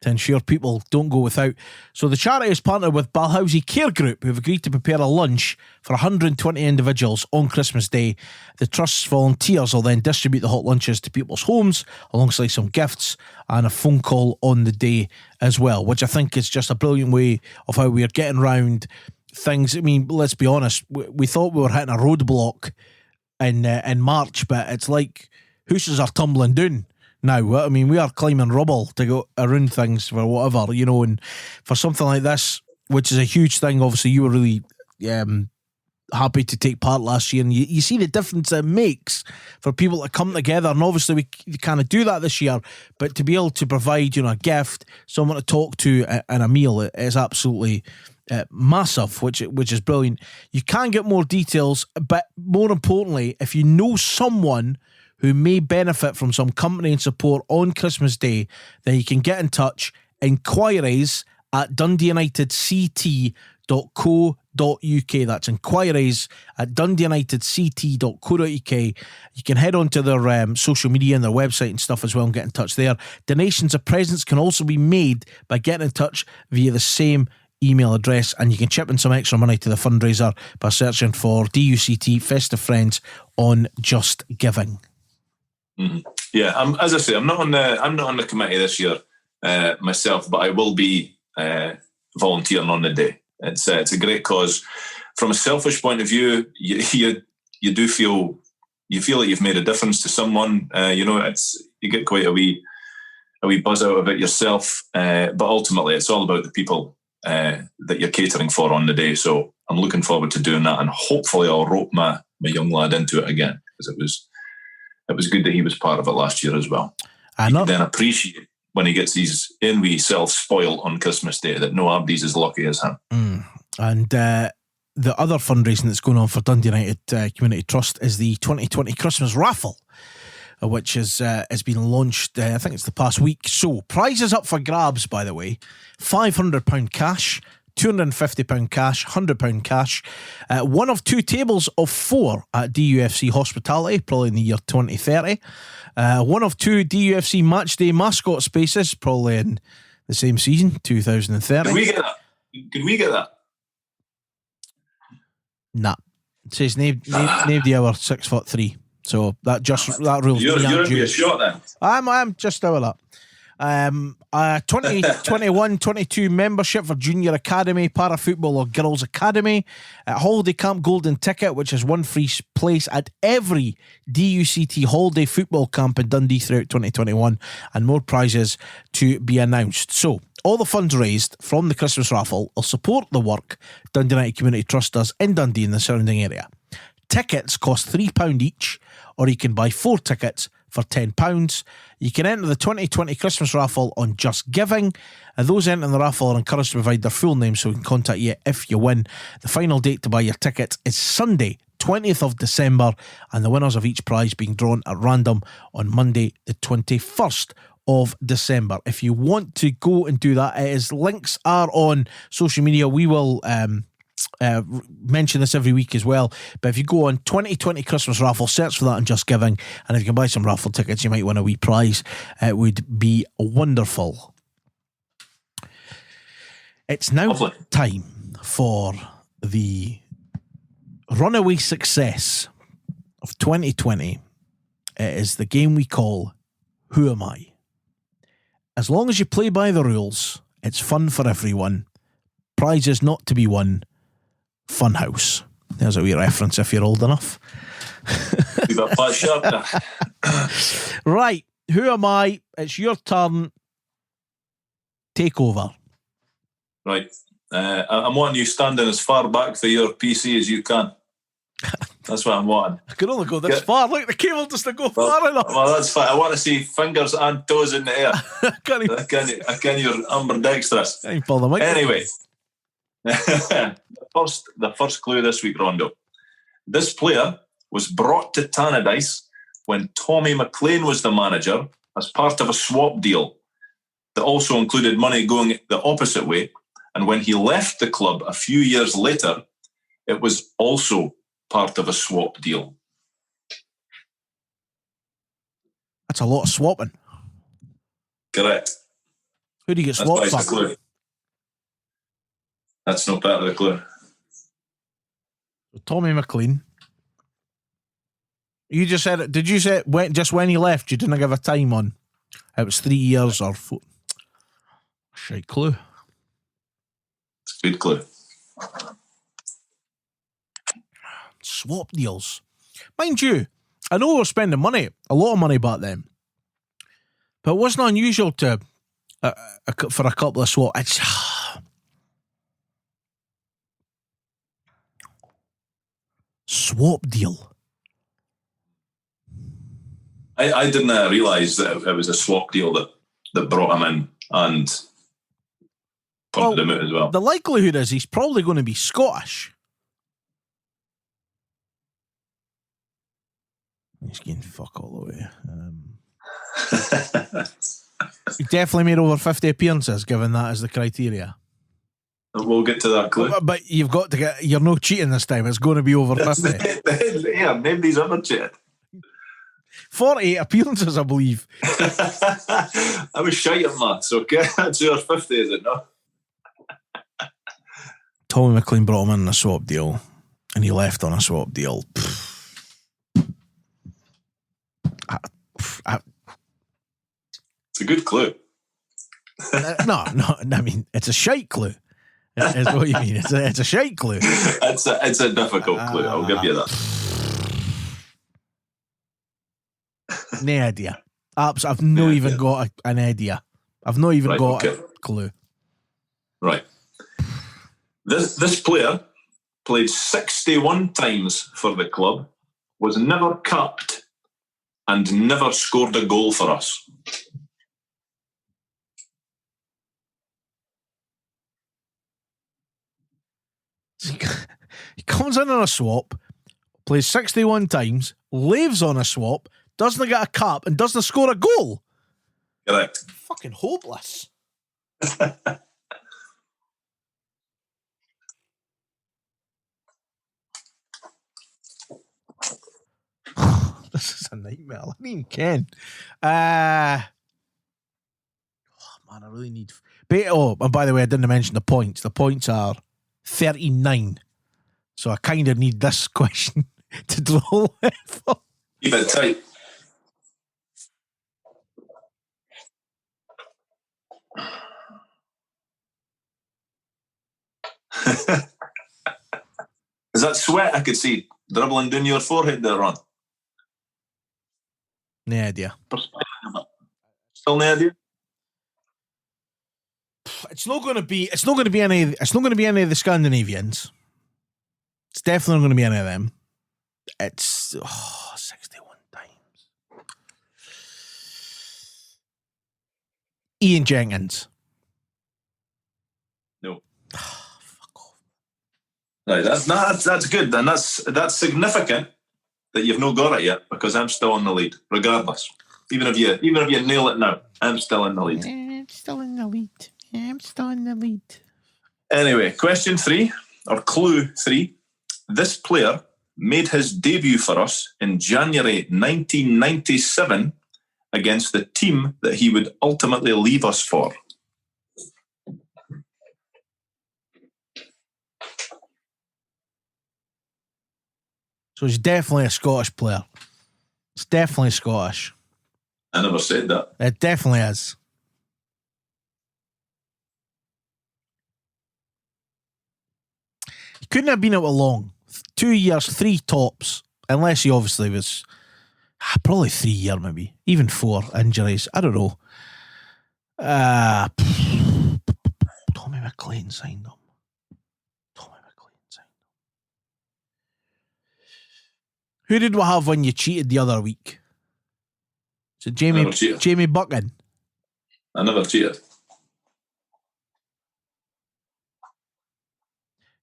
to ensure people don't go without. So the charity has partnered with Balhousie Care Group, who have agreed to prepare a lunch for 120 individuals on Christmas Day. The Trust's volunteers will then distribute the hot lunches to people's homes, alongside some gifts and a phone call on the day as well, which I think is just a brilliant way of how we are getting round things. I mean, let's be honest, we thought we were hitting a roadblock in March, but it's like houses are tumbling down now. I mean, we are climbing rubble to go around things for whatever, and for something like this, which is a huge thing. Obviously, you were really happy to take part last year, and you see the difference it makes for people to come together. And obviously, we can't do that this year, but to be able to provide, a gift, someone to talk to, and a meal is absolutely massive, which is brilliant. You can get more details, but more importantly, if you know someone who may benefit from some company and support on Christmas Day, then you can get in touch. Inquiries at dundeeunitedct.co.uk. That's inquiries at dundeeunitedct.co.uk. You can head on to their social media and their website and stuff as well and get in touch there. Donations of presents can also be made by getting in touch via the same email address, and you can chip in some extra money to the fundraiser by searching for DUCT Festive Friends on Just Giving. Mm-hmm. Yeah, as I say, I'm not on the committee this year myself, but I will be volunteering on the day. It's a great cause. From a selfish point of view, you do feel like you've made a difference to someone. You get quite a wee buzz out of it yourself. But ultimately, it's all about the people that you're catering for on the day. So I'm looking forward to doing that, and hopefully I'll rope my young lad into it again, because it was good that he was part of it last year as well. I know. Then appreciate when he gets his envy self spoiled on Christmas Day, that no Abdi's as lucky as him. And the other fundraising that's going on for Dundee United Community Trust is the 2020 Christmas Raffle, which has been launched, I think it's the past week. So, prizes up for grabs, by the way. £500 cash, £250 cash, £100 cash. One of two tables of 4 at DUFC Hospitality, probably in the year 2030. One of 2 DUFC Matchday mascot spaces, probably in the same season, 2030. Can we get that? Nah. It says nobody over 6'3". So that rules. You're in for a shot then. I'm just over that. 2021-22 membership for Junior Academy, Para Football or Girls Academy, Holiday Camp Golden Ticket, which is one free place at every DUCT Holiday Football Camp in Dundee throughout 2021, and more prizes to be announced. So all the funds raised from the Christmas raffle will support the work Dundee United Community Trust does in Dundee and the surrounding area. Tickets cost £3 each, or you can buy 4 tickets for £10. You can enter the 2020 Christmas raffle on Just Giving. Those entering the raffle are encouraged to provide their full name so we can contact you if you win. The final date to buy your tickets is Sunday, 20th of December, and the winners of each prize being drawn at random on Monday, the 21st of December. If you want to go and do that, links are on social media. We will mention this every week as well, but if you go on 2020 Christmas Raffle, search for that on Just Giving, and if you can buy some raffle tickets, you might win a wee prize. It would be wonderful. It's now time for the runaway success of 2020. It is the game we call Who Am I? As long as you play by the rules, it's fun for everyone. Prizes not to be won. Funhouse. There's a wee reference if you're old enough. Right, who am I? It's your turn. Take over. Right. I'm wanting you standing as far back for your PC as you can. That's what I'm wanting. I can only go this far. Look, the cable doesn't go far enough. Well, that's fine. I want to see fingers and toes in the air. I can your ambidextrous. Anyway. The first clue this week, Rondo. This player was brought to Tannadice when Tommy McLean was the manager as part of a swap deal that also included money going the opposite way. And when he left the club a few years later, it was also part of a swap deal. That's a lot of swapping. Correct. Who do you get swapped for? Clue. That's not part of the clue. Tommy McLean. You just said it. Did you say it just when he left? You didn't give a time on. It was 3 years or 4. Shite clue. It's a good clue. Swap deals. Mind you, I know we're spending money, a lot of money back then, but it wasn't unusual to for a couple of swap. It's swap deal. I didn't realise that it was a swap deal that brought him in and punted him out as well. The likelihood is he's probably going to be Scottish. He's getting fuck all the way. He definitely made over 50 appearances, given that as the criteria. We'll get to that clue. But you've got to get... You're no cheating this time. It's going to be over 50. Yeah, nobody's ever cheated. 48 appearances, I believe. I was shy at maths, okay? That's your 50, is it not? Tommy McLean brought him in a swap deal, and he left on a swap deal. It's a good clue. No, I mean, it's a shite clue. Is what you mean. It's a shite clue. It's a difficult clue. I'll give you that. No idea. I've not even got an idea. I've not even got a clue. Right. This player played 61 times for the club, was never capped, and never scored a goal for us. He comes in on a swap, plays 61 times, leaves on a swap, doesn't get a cap, and doesn't score a goal. Correct. Fucking hopeless. This is a nightmare. I mean, Ken. Oh, man, I really need... and by the way, I didn't mention the points. The points are 39. So I kind of need this question to draw with. Keep it tight. Is that sweat I could see dribbling down your forehead there, Ron? No idea. Still no idea? It's not going to be any of the Scandinavians. It's definitely not going to be any of them. It's 61 times. Ian Jenkins. No. Fuck off. Right, that's good. And that's significant that you've not got it yet, because I'm still in the lead, regardless. Even if you nail it now, I'm still in the lead. I'm still in the lead. Anyway, question 3, or clue 3. This player made his debut for us in January 1997 against the team that he would ultimately leave us for. So he's definitely a Scottish player. It's definitely Scottish. I never said that. It definitely is. He couldn't have been out long. 2 years, 3 tops. Unless he obviously was probably 3 year, maybe. Even 4 injuries. I don't know. Tommy McLean signed him. Who did we have when you cheated the other week? So Jamie Buchan. I never cheated.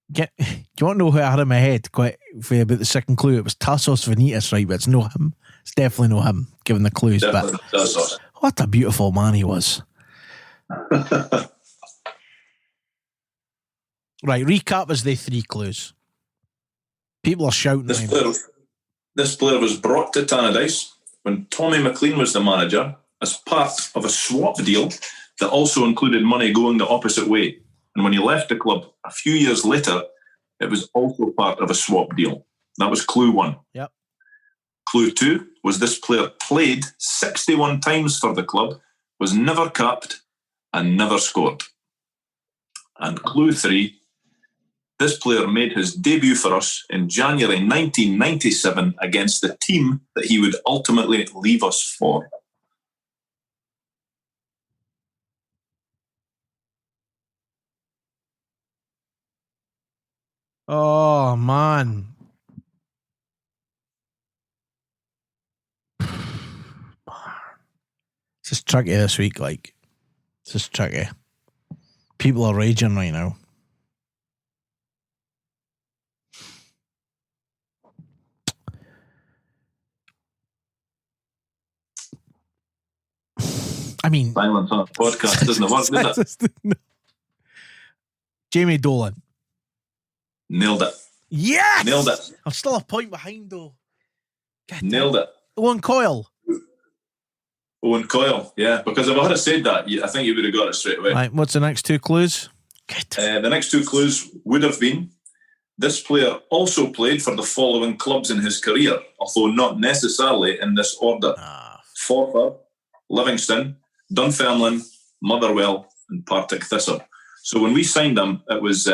Do you want to know who I had in my head quite for about the second clue? It was Tassos Vanitas, right? But it's no him. It's definitely no him, given the clues. Definitely but Tassos. What a beautiful man he was. Right, recap as the 3 clues. People are shouting. This player was brought to Tannadice when Tommy McLean was the manager as part of a swap deal that also included money going the opposite way. And when he left the club a few years later, it was also part of a swap deal. That was clue 1. Yep. Clue 2 was this player played 61 times for the club, was never capped, and never scored. And clue 3, this player made his debut for us in January 1997 against the team that he would ultimately leave us for. Oh, man. It's just tricky this week, like. It's just tricky. People are raging right now. I mean... Silence on a podcast doesn't work, does it? No. Jamie Dolan. Nailed it. Yes! Nailed it. I'm still a point behind, though. Nailed it. Owen Coyle. Owen Coyle, yeah. Because if I had said that, I think you would have got it straight away. Right, what's the next 2 clues? The next 2 clues would have been, this player also played for the following clubs in his career, although not necessarily in this order. Forfar, Livingston, Dunfermline, Motherwell, and Partick Thistle. So when we signed him, it was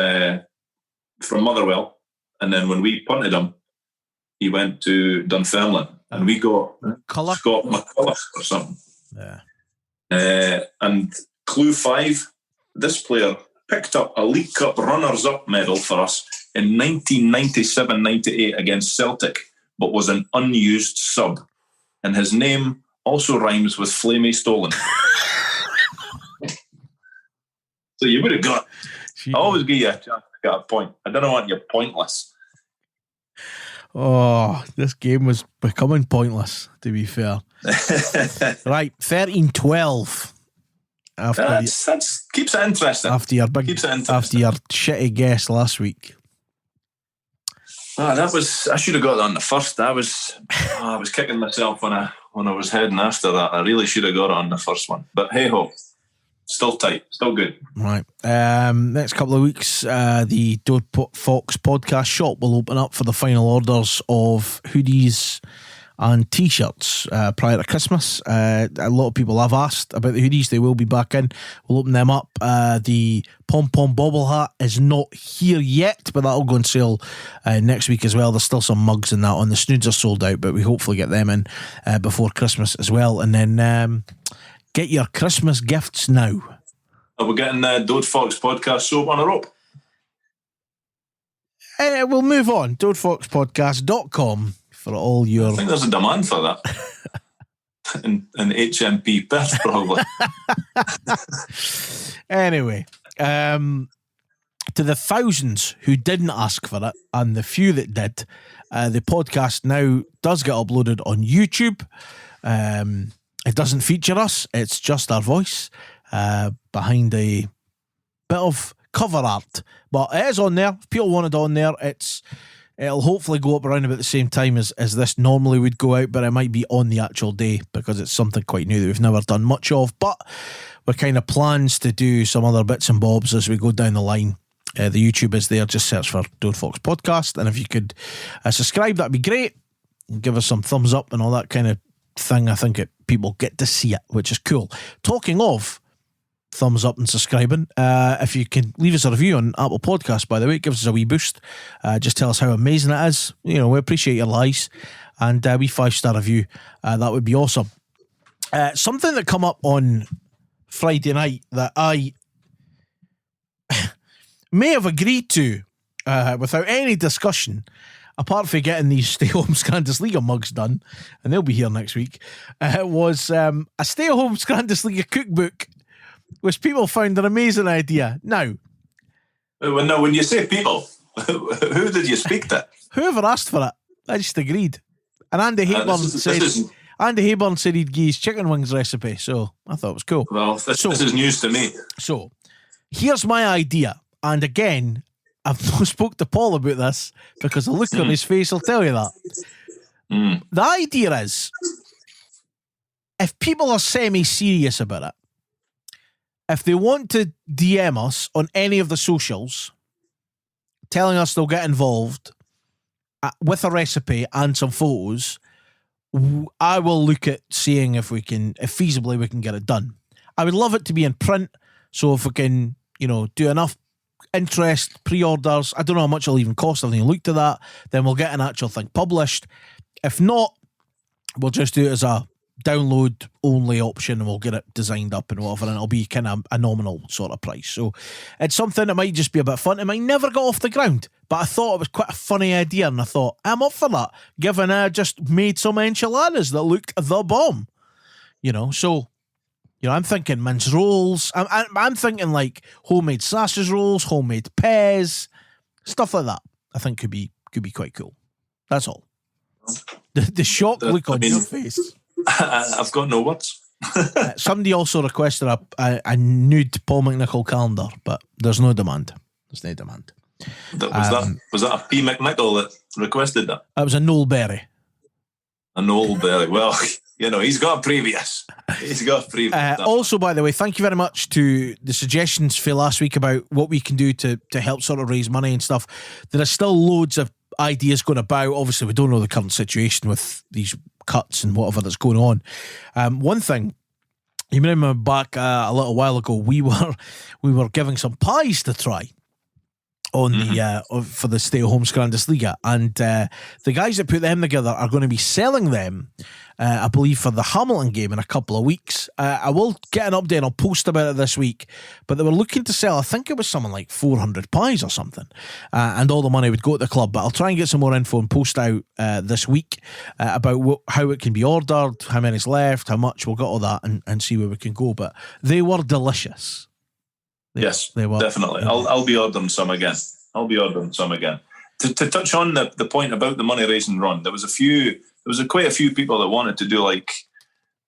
from Motherwell, and then when we punted him, he went to Dunfermline, and we got Scott McCullough or something. Yeah. And clue 5, this player picked up a League Cup runners-up medal for us in 1997-98 against Celtic, but was an unused sub. And his name also rhymes with Flamey Stolen. So you would have got... I always give you a chance to get a point. I don't want you pointless. Oh, this game was becoming pointless, to be fair. Right, 13-12. That's keeps it interesting. After your shitty guess last week. I should have got that on the first. I was kicking myself when I was heading after that. I really should have got it on the first one. But hey ho. Still tight, still good. Right. Next couple of weeks, the Dode Fox podcast shop will open up for the final orders of hoodies and t-shirts prior to Christmas. A lot of people have asked about the hoodies. They will be back in. We'll open them up. The pom-pom bobble hat is not here yet, but that'll go on sale next week as well. There's still some mugs and that on. The snoods are sold out, but we hopefully get them in before Christmas as well. And then get your Christmas gifts now. Are we getting Dode Fox podcast soap on a rope? We'll move on. DodeFoxPodcast.com for all your... I think there's a demand for that. An HMP Perth, probably. Anyway, to the thousands who didn't ask for it and the few that did, the podcast now does get uploaded on YouTube. It doesn't feature us. It's just our voice behind a bit of cover art. But it is on there. If people want it on there, it'll hopefully go up around about the same time as this normally would go out, but it might be on the actual day because it's something quite new that we've never done much of. But we're kind of plans to do some other bits and bobs as we go down the line. The YouTube is there. Just search for Dode Fox Podcast. And if you could subscribe, that'd be great. Give us some thumbs up and all that kind of thing. I think people get to see it, which is cool. Talking of thumbs up and subscribing, if you can leave us a review on Apple Podcasts, by the way, it gives us a wee boost. Just tell us how amazing it is. We appreciate your likes, and a wee 5-star review, that would be awesome. Something that come up on Friday night that I may have agreed to without any discussion, apart from getting these stay-home Scrandesliga mugs done, and they'll be here next week, was a stay-home Scrandesliga cookbook, which people found an amazing idea. Now, when you say people, who did you speak to? Whoever asked for it, I just agreed. And Andy Hayburn said he'd give his chicken wings recipe, so I thought it was cool. Well, this is news to me. So, here's my idea, and again, I've not spoke to Paul about this because the look on his face will tell you that. The idea is, if people are semi-serious about it, if they want to DM us on any of the socials, telling us they'll get involved with a recipe and some photos, I will look at seeing if feasibly we can get it done. I would love it to be in print, so if we can, do enough interest, pre-orders, I don't know how much it'll even cost. I haven't looked at that. Then we'll get an actual thing published. If not, we'll just do it as a download only option and we'll get it designed up and whatever, and it'll be kind of a nominal sort of price. So it's something that might just be a bit fun. It might never get off the ground, but I thought it was quite a funny idea, and I thought I'm up for that, given I just made some enchiladas that looked the bomb. So I'm thinking mince rolls. I'm thinking like homemade sausage rolls, homemade peas, stuff like that. I think could be quite cool. That's all. The shock look on your face. I've got no words. Somebody also requested a nude Paul McNichol calendar, but there's no demand. Was that a P. McNichol that requested that? It was a Noel Berry. A Noel Berry. Well, he's got a previous. Also, by the way, thank you very much to the suggestions for last week about what we can do to help sort of raise money and stuff. There are still loads of ideas going about. Obviously, we don't know the current situation with these cuts and whatever that's going on. One thing, you remember back a little while ago, we were giving some pies to try. on the for the stay-at-home Scrandesliga, and the guys that put them together are going to be selling them, I believe, for the Hamilton game in a couple of weeks. I will get an update. I'll post about it this week. But they were looking to sell, I think it was something like 400 pies or something, and all the money would go to the club. But I'll try and get some more info and post out this week about how it can be ordered, how many's left, how much. We'll get all that and see where we can go. But they were delicious. Yes, they were, definitely. I'll be ordering some again. To touch on the point about the money raising run, there was quite a few people that wanted to do like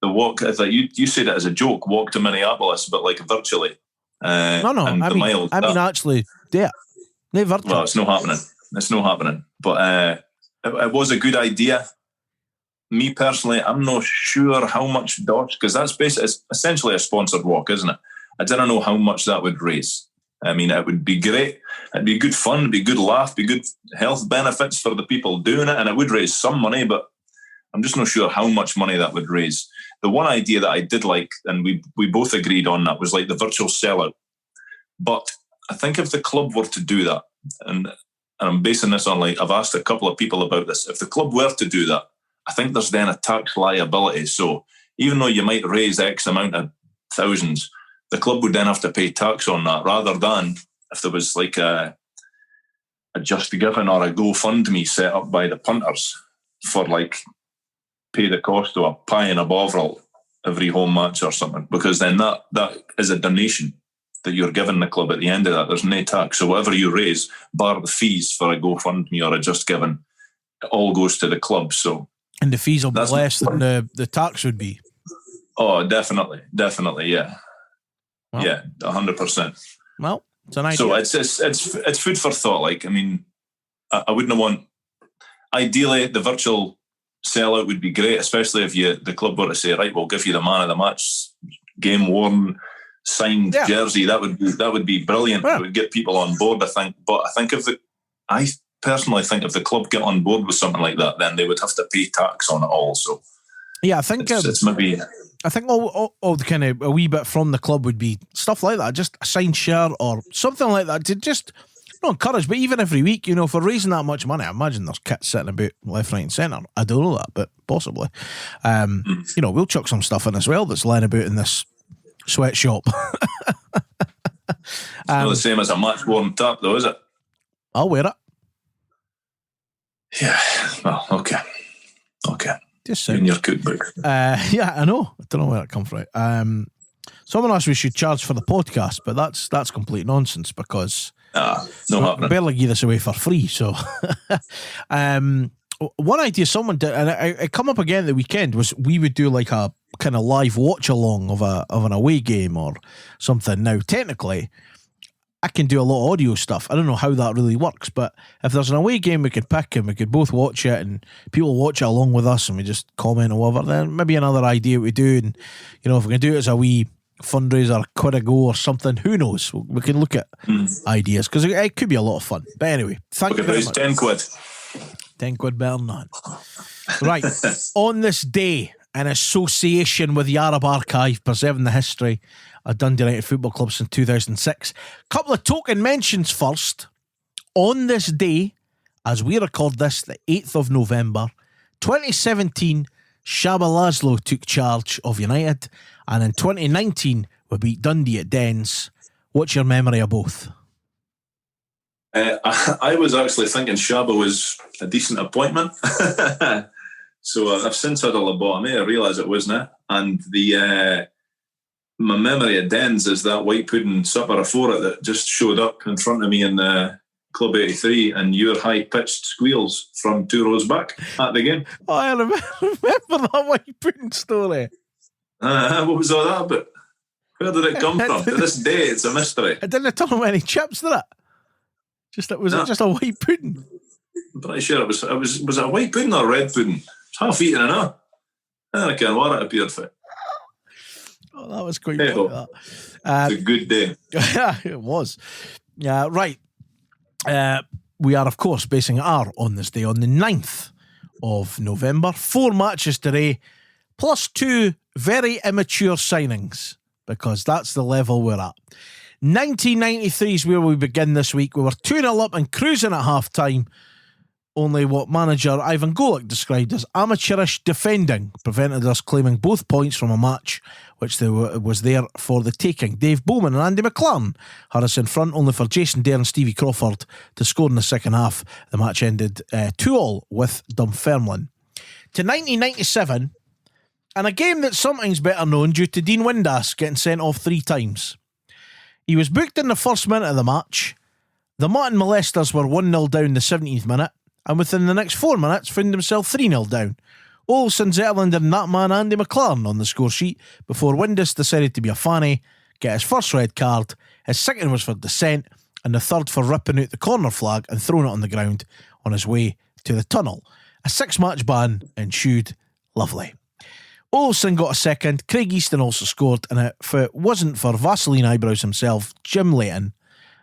the walk. I thought you said it as a joke, walk to Minneapolis, but like virtually. No. I mean, actually, yeah, they virtually. Well, it's not happening. But it was a good idea. Me personally, I'm not sure how much DOS, because that's basically essentially a sponsored walk, isn't it? I don't know how much that would raise. I mean, it would be great. It'd be good fun, be good laugh, be good health benefits for the people doing it, and it would raise some money, but I'm just not sure how much money that would raise. The one idea that I did like, and we both agreed on that, was like the virtual sellout. But I think if the club were to do that, and I'm basing this on, like, I've asked a couple of people about this, if the club were to do that, I think there's then a tax liability. So even though you might raise X amount of thousands, the club would then have to pay tax on that, rather than if there was like a Just Giving or a GoFundMe set up by the punters for like pay the cost of a pie and a bovril every home match or something, because then that is a donation that you're giving the club at the end of that. There's no tax. So whatever you raise, bar the fees for a GoFundMe or a Just Giving, it all goes to the club. So and the fees will be less than the tax would be. Oh, definitely, yeah. Well, yeah, 100%. Well, it's an idea. So it's food for thought. Like, I mean, I wouldn't want. Ideally, the virtual sellout would be great, especially if the club were to say, right, we'll give you the man of the match, game worn, signed jersey. That would be brilliant. Yeah. It would get people on board, I think. But I personally think if the club get on board with something like that, then they would have to pay tax on it all. So yeah, I think it's maybe. I think all the kind of a wee bit from the club would be stuff like that, just a signed shirt or something like that to just not encourage, but even every week, for raising that much money, I imagine there's kits sitting about left, right, and centre. I don't know that, but possibly. We'll chuck some stuff in as well that's lying about in this sweatshop. It's not the same as a match worn top, though, is it? I'll wear it. Yeah. Well, okay. Just in your cookbook. Yeah, I know. I don't know where that come from. Someone asked we should charge for the podcast, but that's complete nonsense because happening. Barely give this away for free. So, one idea someone did, and it come up again the weekend, was we would do like a kind of live watch along of an away game or something. Now, technically, I can do a lot of audio stuff. I don't know how that really works, but if there's an away game we could pick and we could both watch it and people watch it along with us and we just comment or whatever, then maybe another idea we do. And, if we can do it as a wee fundraiser, quid a go or something, who knows? We can look at ideas because it could be a lot of fun. But anyway, thank you very much. 10 quid. 10 quid better than none. Right. On this day, in association with the Arab Archive, preserving the history of Dundee United Football Club since 2006. Couple of token mentions first. On this day, as we record this, the 8th of November, 2017, Shaba Laszlo took charge of United, and in 2019, we beat Dundee at Dens. What's your memory of both? I was actually thinking Shaba was a decent appointment. So I've since had a lobotomy. I realise it wasn't it. And my memory of Dens is that white pudding supper afore it that just showed up in front of me in Club 83 and your high-pitched squeals from 2 rows back at the game. Oh, I remember that white pudding story. What was all that about? Where did it come from? To this day, it's a mystery. It didn't turn out any chips, did it? It just a white pudding? I'm pretty sure was it a white pudding or a red pudding? It's half eaten enough. I can't what it appeared for. Oh, that was quite funny. It's a good day. It was. Right. We are, of course, basing our on this day on the 9th of November. 4 matches today, plus 2 very immature signings, because that's the level we're at. 1993 is where we begin this week. We were 2-0 up and cruising at half-time. Only what manager Ivan Golic described as amateurish defending prevented us claiming both points from a match which was there for the taking. Dave Bowman and Andy McLaren had us in front, only for Jason Dare and Stevie Crawford to score in the second half. The match ended 2-2 with Dunfermline. To 1997, and a game that's sometimes better known due to Dean Windass getting sent off 3 times. He was booked in the first minute of the match. The Mutton Molesters were 1-0 down the 17th minute, and within the next 4 minutes found himself 3-0 down. Olsen, Zetterlander and that man Andy McLaren on the score sheet before Windass decided to be a fanny, get his first red card. His second was for dissent, and the third for ripping out the corner flag and throwing it on the ground on his way to the tunnel. A 6-match ban ensued. Lovely. Olsen got a second. Craig Easton also scored, and if it wasn't for Vaseline Eyebrows himself, Jim Leighton,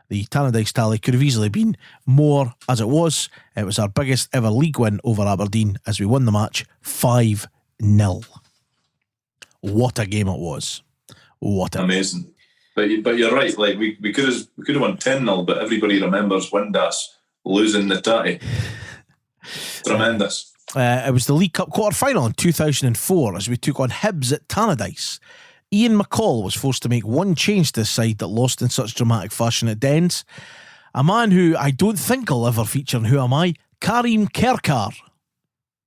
the Tannadice tally could have easily been more. As it was our biggest ever league win over Aberdeen as we won the match 5-0. What a game it was. Amazing. But you're right, like we could have won 10-0, but everybody remembers Windass losing the tatty. Tremendous. It was the League Cup quarter-final in 2004 as we took on Hibs at Tannadice. Ian McCall was forced to make one change to the side that lost in such dramatic fashion at Dens. A man who I don't think will ever feature in Who Am I? Karim Kerkar,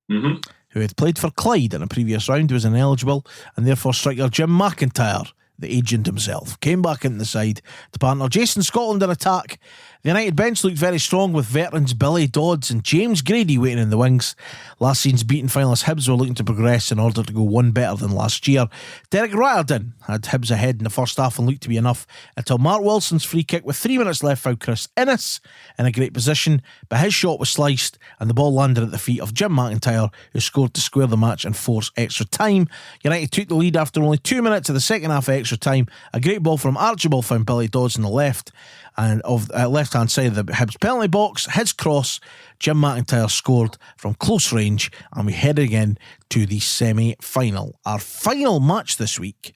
who had played for Clyde in a previous round, was ineligible, and therefore striker Jim McIntyre, the agent himself, came back into the side to partner Jason Scotland in attack. The United bench looked very strong with veterans Billy Dodds and James Grady waiting in the wings. Last season's beaten finalists Hibs were looking to progress in order to go one better than last year. Derek Riordan had Hibs ahead in the first half and looked to be enough until Mark Wilson's free kick with 3 minutes left found Chris Innes in a great position, but his shot was sliced and the ball landed at the feet of Jim McIntyre, who scored to square the match and force extra time. United took the lead after only 2 minutes of the second half of extra time. A great ball from Archibald found Billy Dodds on the left and of left-hand side of the Hibs penalty box. His cross, Jim McIntyre scored from close range, and we head again to the semi-final. Our final match this week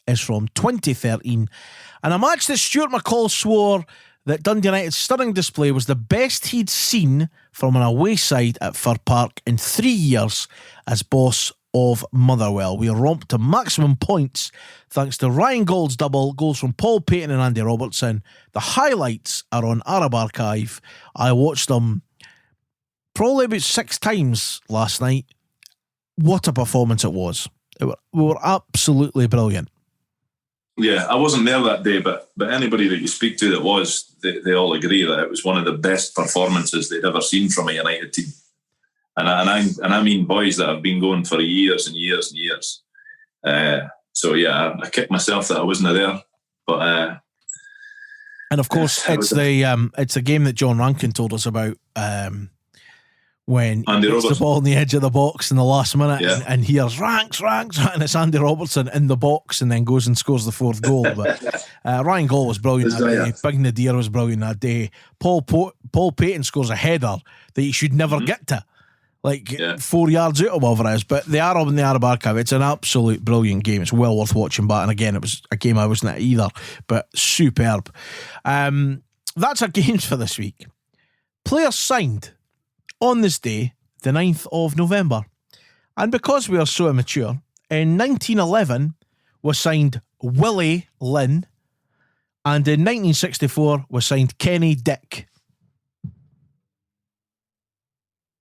is from 2013, and a match that Stuart McCall swore that Dundee United's stunning display was the best he'd seen from an away side at Fir Park in 3 years as boss of Motherwell. We romped to maximum points thanks to Ryan Gould's double, goals from Paul Payton and Andy Robertson. The highlights are on Arab Archive. I watched them probably about 6 times last night. What a performance it was. We were absolutely brilliant. Yeah, I wasn't there that day, but anybody that you speak to that was, they all agree that it was one of the best performances they'd ever seen from a United team. And I mean boys that have been going for years and years and years. So yeah, I kicked myself that I wasn't there. But and of course, it's the game that John Rankin told us about when Andy it's the ball on the edge of the box in the last minute, yeah. and hears ranks, and it's Andy Robertson in the box, and then goes and scores the 4th goal. But Ryan Gould was brilliant that day. Big Nadir was brilliant that day. Paul Payton scores a header that he should never get to. 4 yards out or whatever it is, but they are up in the Arab Archive. It's an absolute brilliant game. It's well worth watching back. And again, it was a game I wasn't at either, but superb. That's our games for this week. Players signed on this day, the 9th of November. And because we are so immature, in 1911 was signed Willie Lynn, and in 1964 was signed Kenny Dick.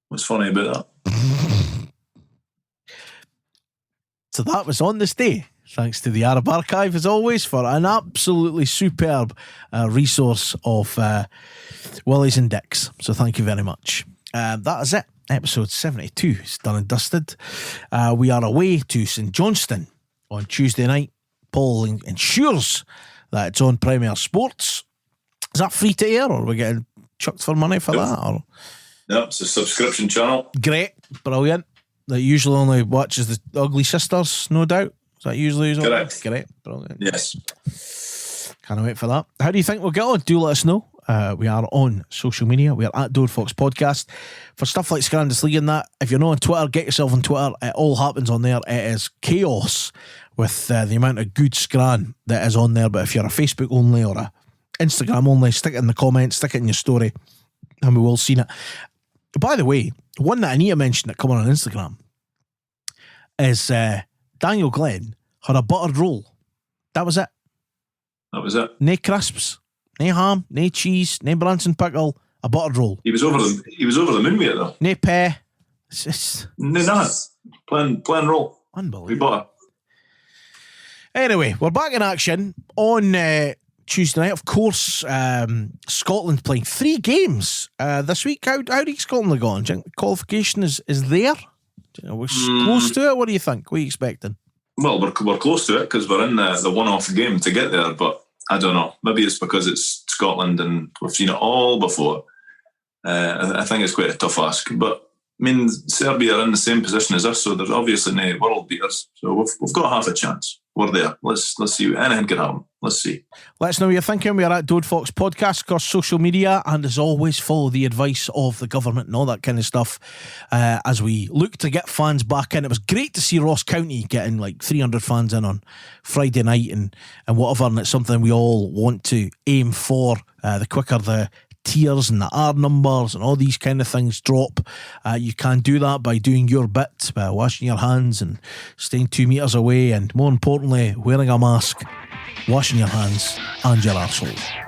What's funny about that? So that was on this day. Thanks to the Arab Archive, as always, for an absolutely superb resource of Willies and Dicks. So thank you very much. That is it. Episode 72 is done and dusted. We are away to St Johnstone on Tuesday night. Paul ensures that it's on Premier Sports. Is that free to air, or are we getting chucked for money for that? Or? No, it's a subscription channel. Great, brilliant. That usually only watches the Ugly Sisters, no doubt. Is that usually correct? Great, brilliant. Yes. Can't wait for that. How do you think we'll get on? Do let us know. We are on social media. We are at Dode Fox Podcast. For stuff like Scrandesliga and that, if you're not on Twitter, get yourself on Twitter. It all happens on there. It is chaos with the amount of good Scran that is on there. But if you're a Facebook only or a Instagram only. Stick it in the comments, stick it in your story, and we will see it. By the way, one that I need to mention that come on Instagram is Daniel Glenn had a buttered roll. That was it. That was it. No crisps, no ham, no cheese, no Branson pickle. A buttered roll. He was over the moon with it though. No pie. It's just No, plain roll. Unbelievable. We butter. Anyway, we're back in action on Tuesday night. Of course, Scotland playing 3 games this week. How do you Scotland go on? Do you think the qualification is there? We're close to it. What do you think? What are you expecting? Well, we're close to it because we're in the one-off game to get there, but I don't know. Maybe it's because it's Scotland and we've seen it all before. I think it's quite a tough ask. But, I mean, Serbia are in the same position as us, so there's obviously no world beaters. So we've got half a chance. We're there. Let's see. Anything can happen. Let's see. Let us know what you're thinking. We are at Dode Fox Podcast across social media, and as always, follow the advice of the government and all that kind of stuff as we look to get fans back in. It was great to see Ross County getting like 300 fans in on Friday night and whatever, and it's something we all want to aim for. The quicker the tiers and the R numbers and all these kind of things drop, you can do that by doing your bit, by washing your hands and staying 2 meters away, and more importantly, wearing a mask, washing your hands and your arsehole.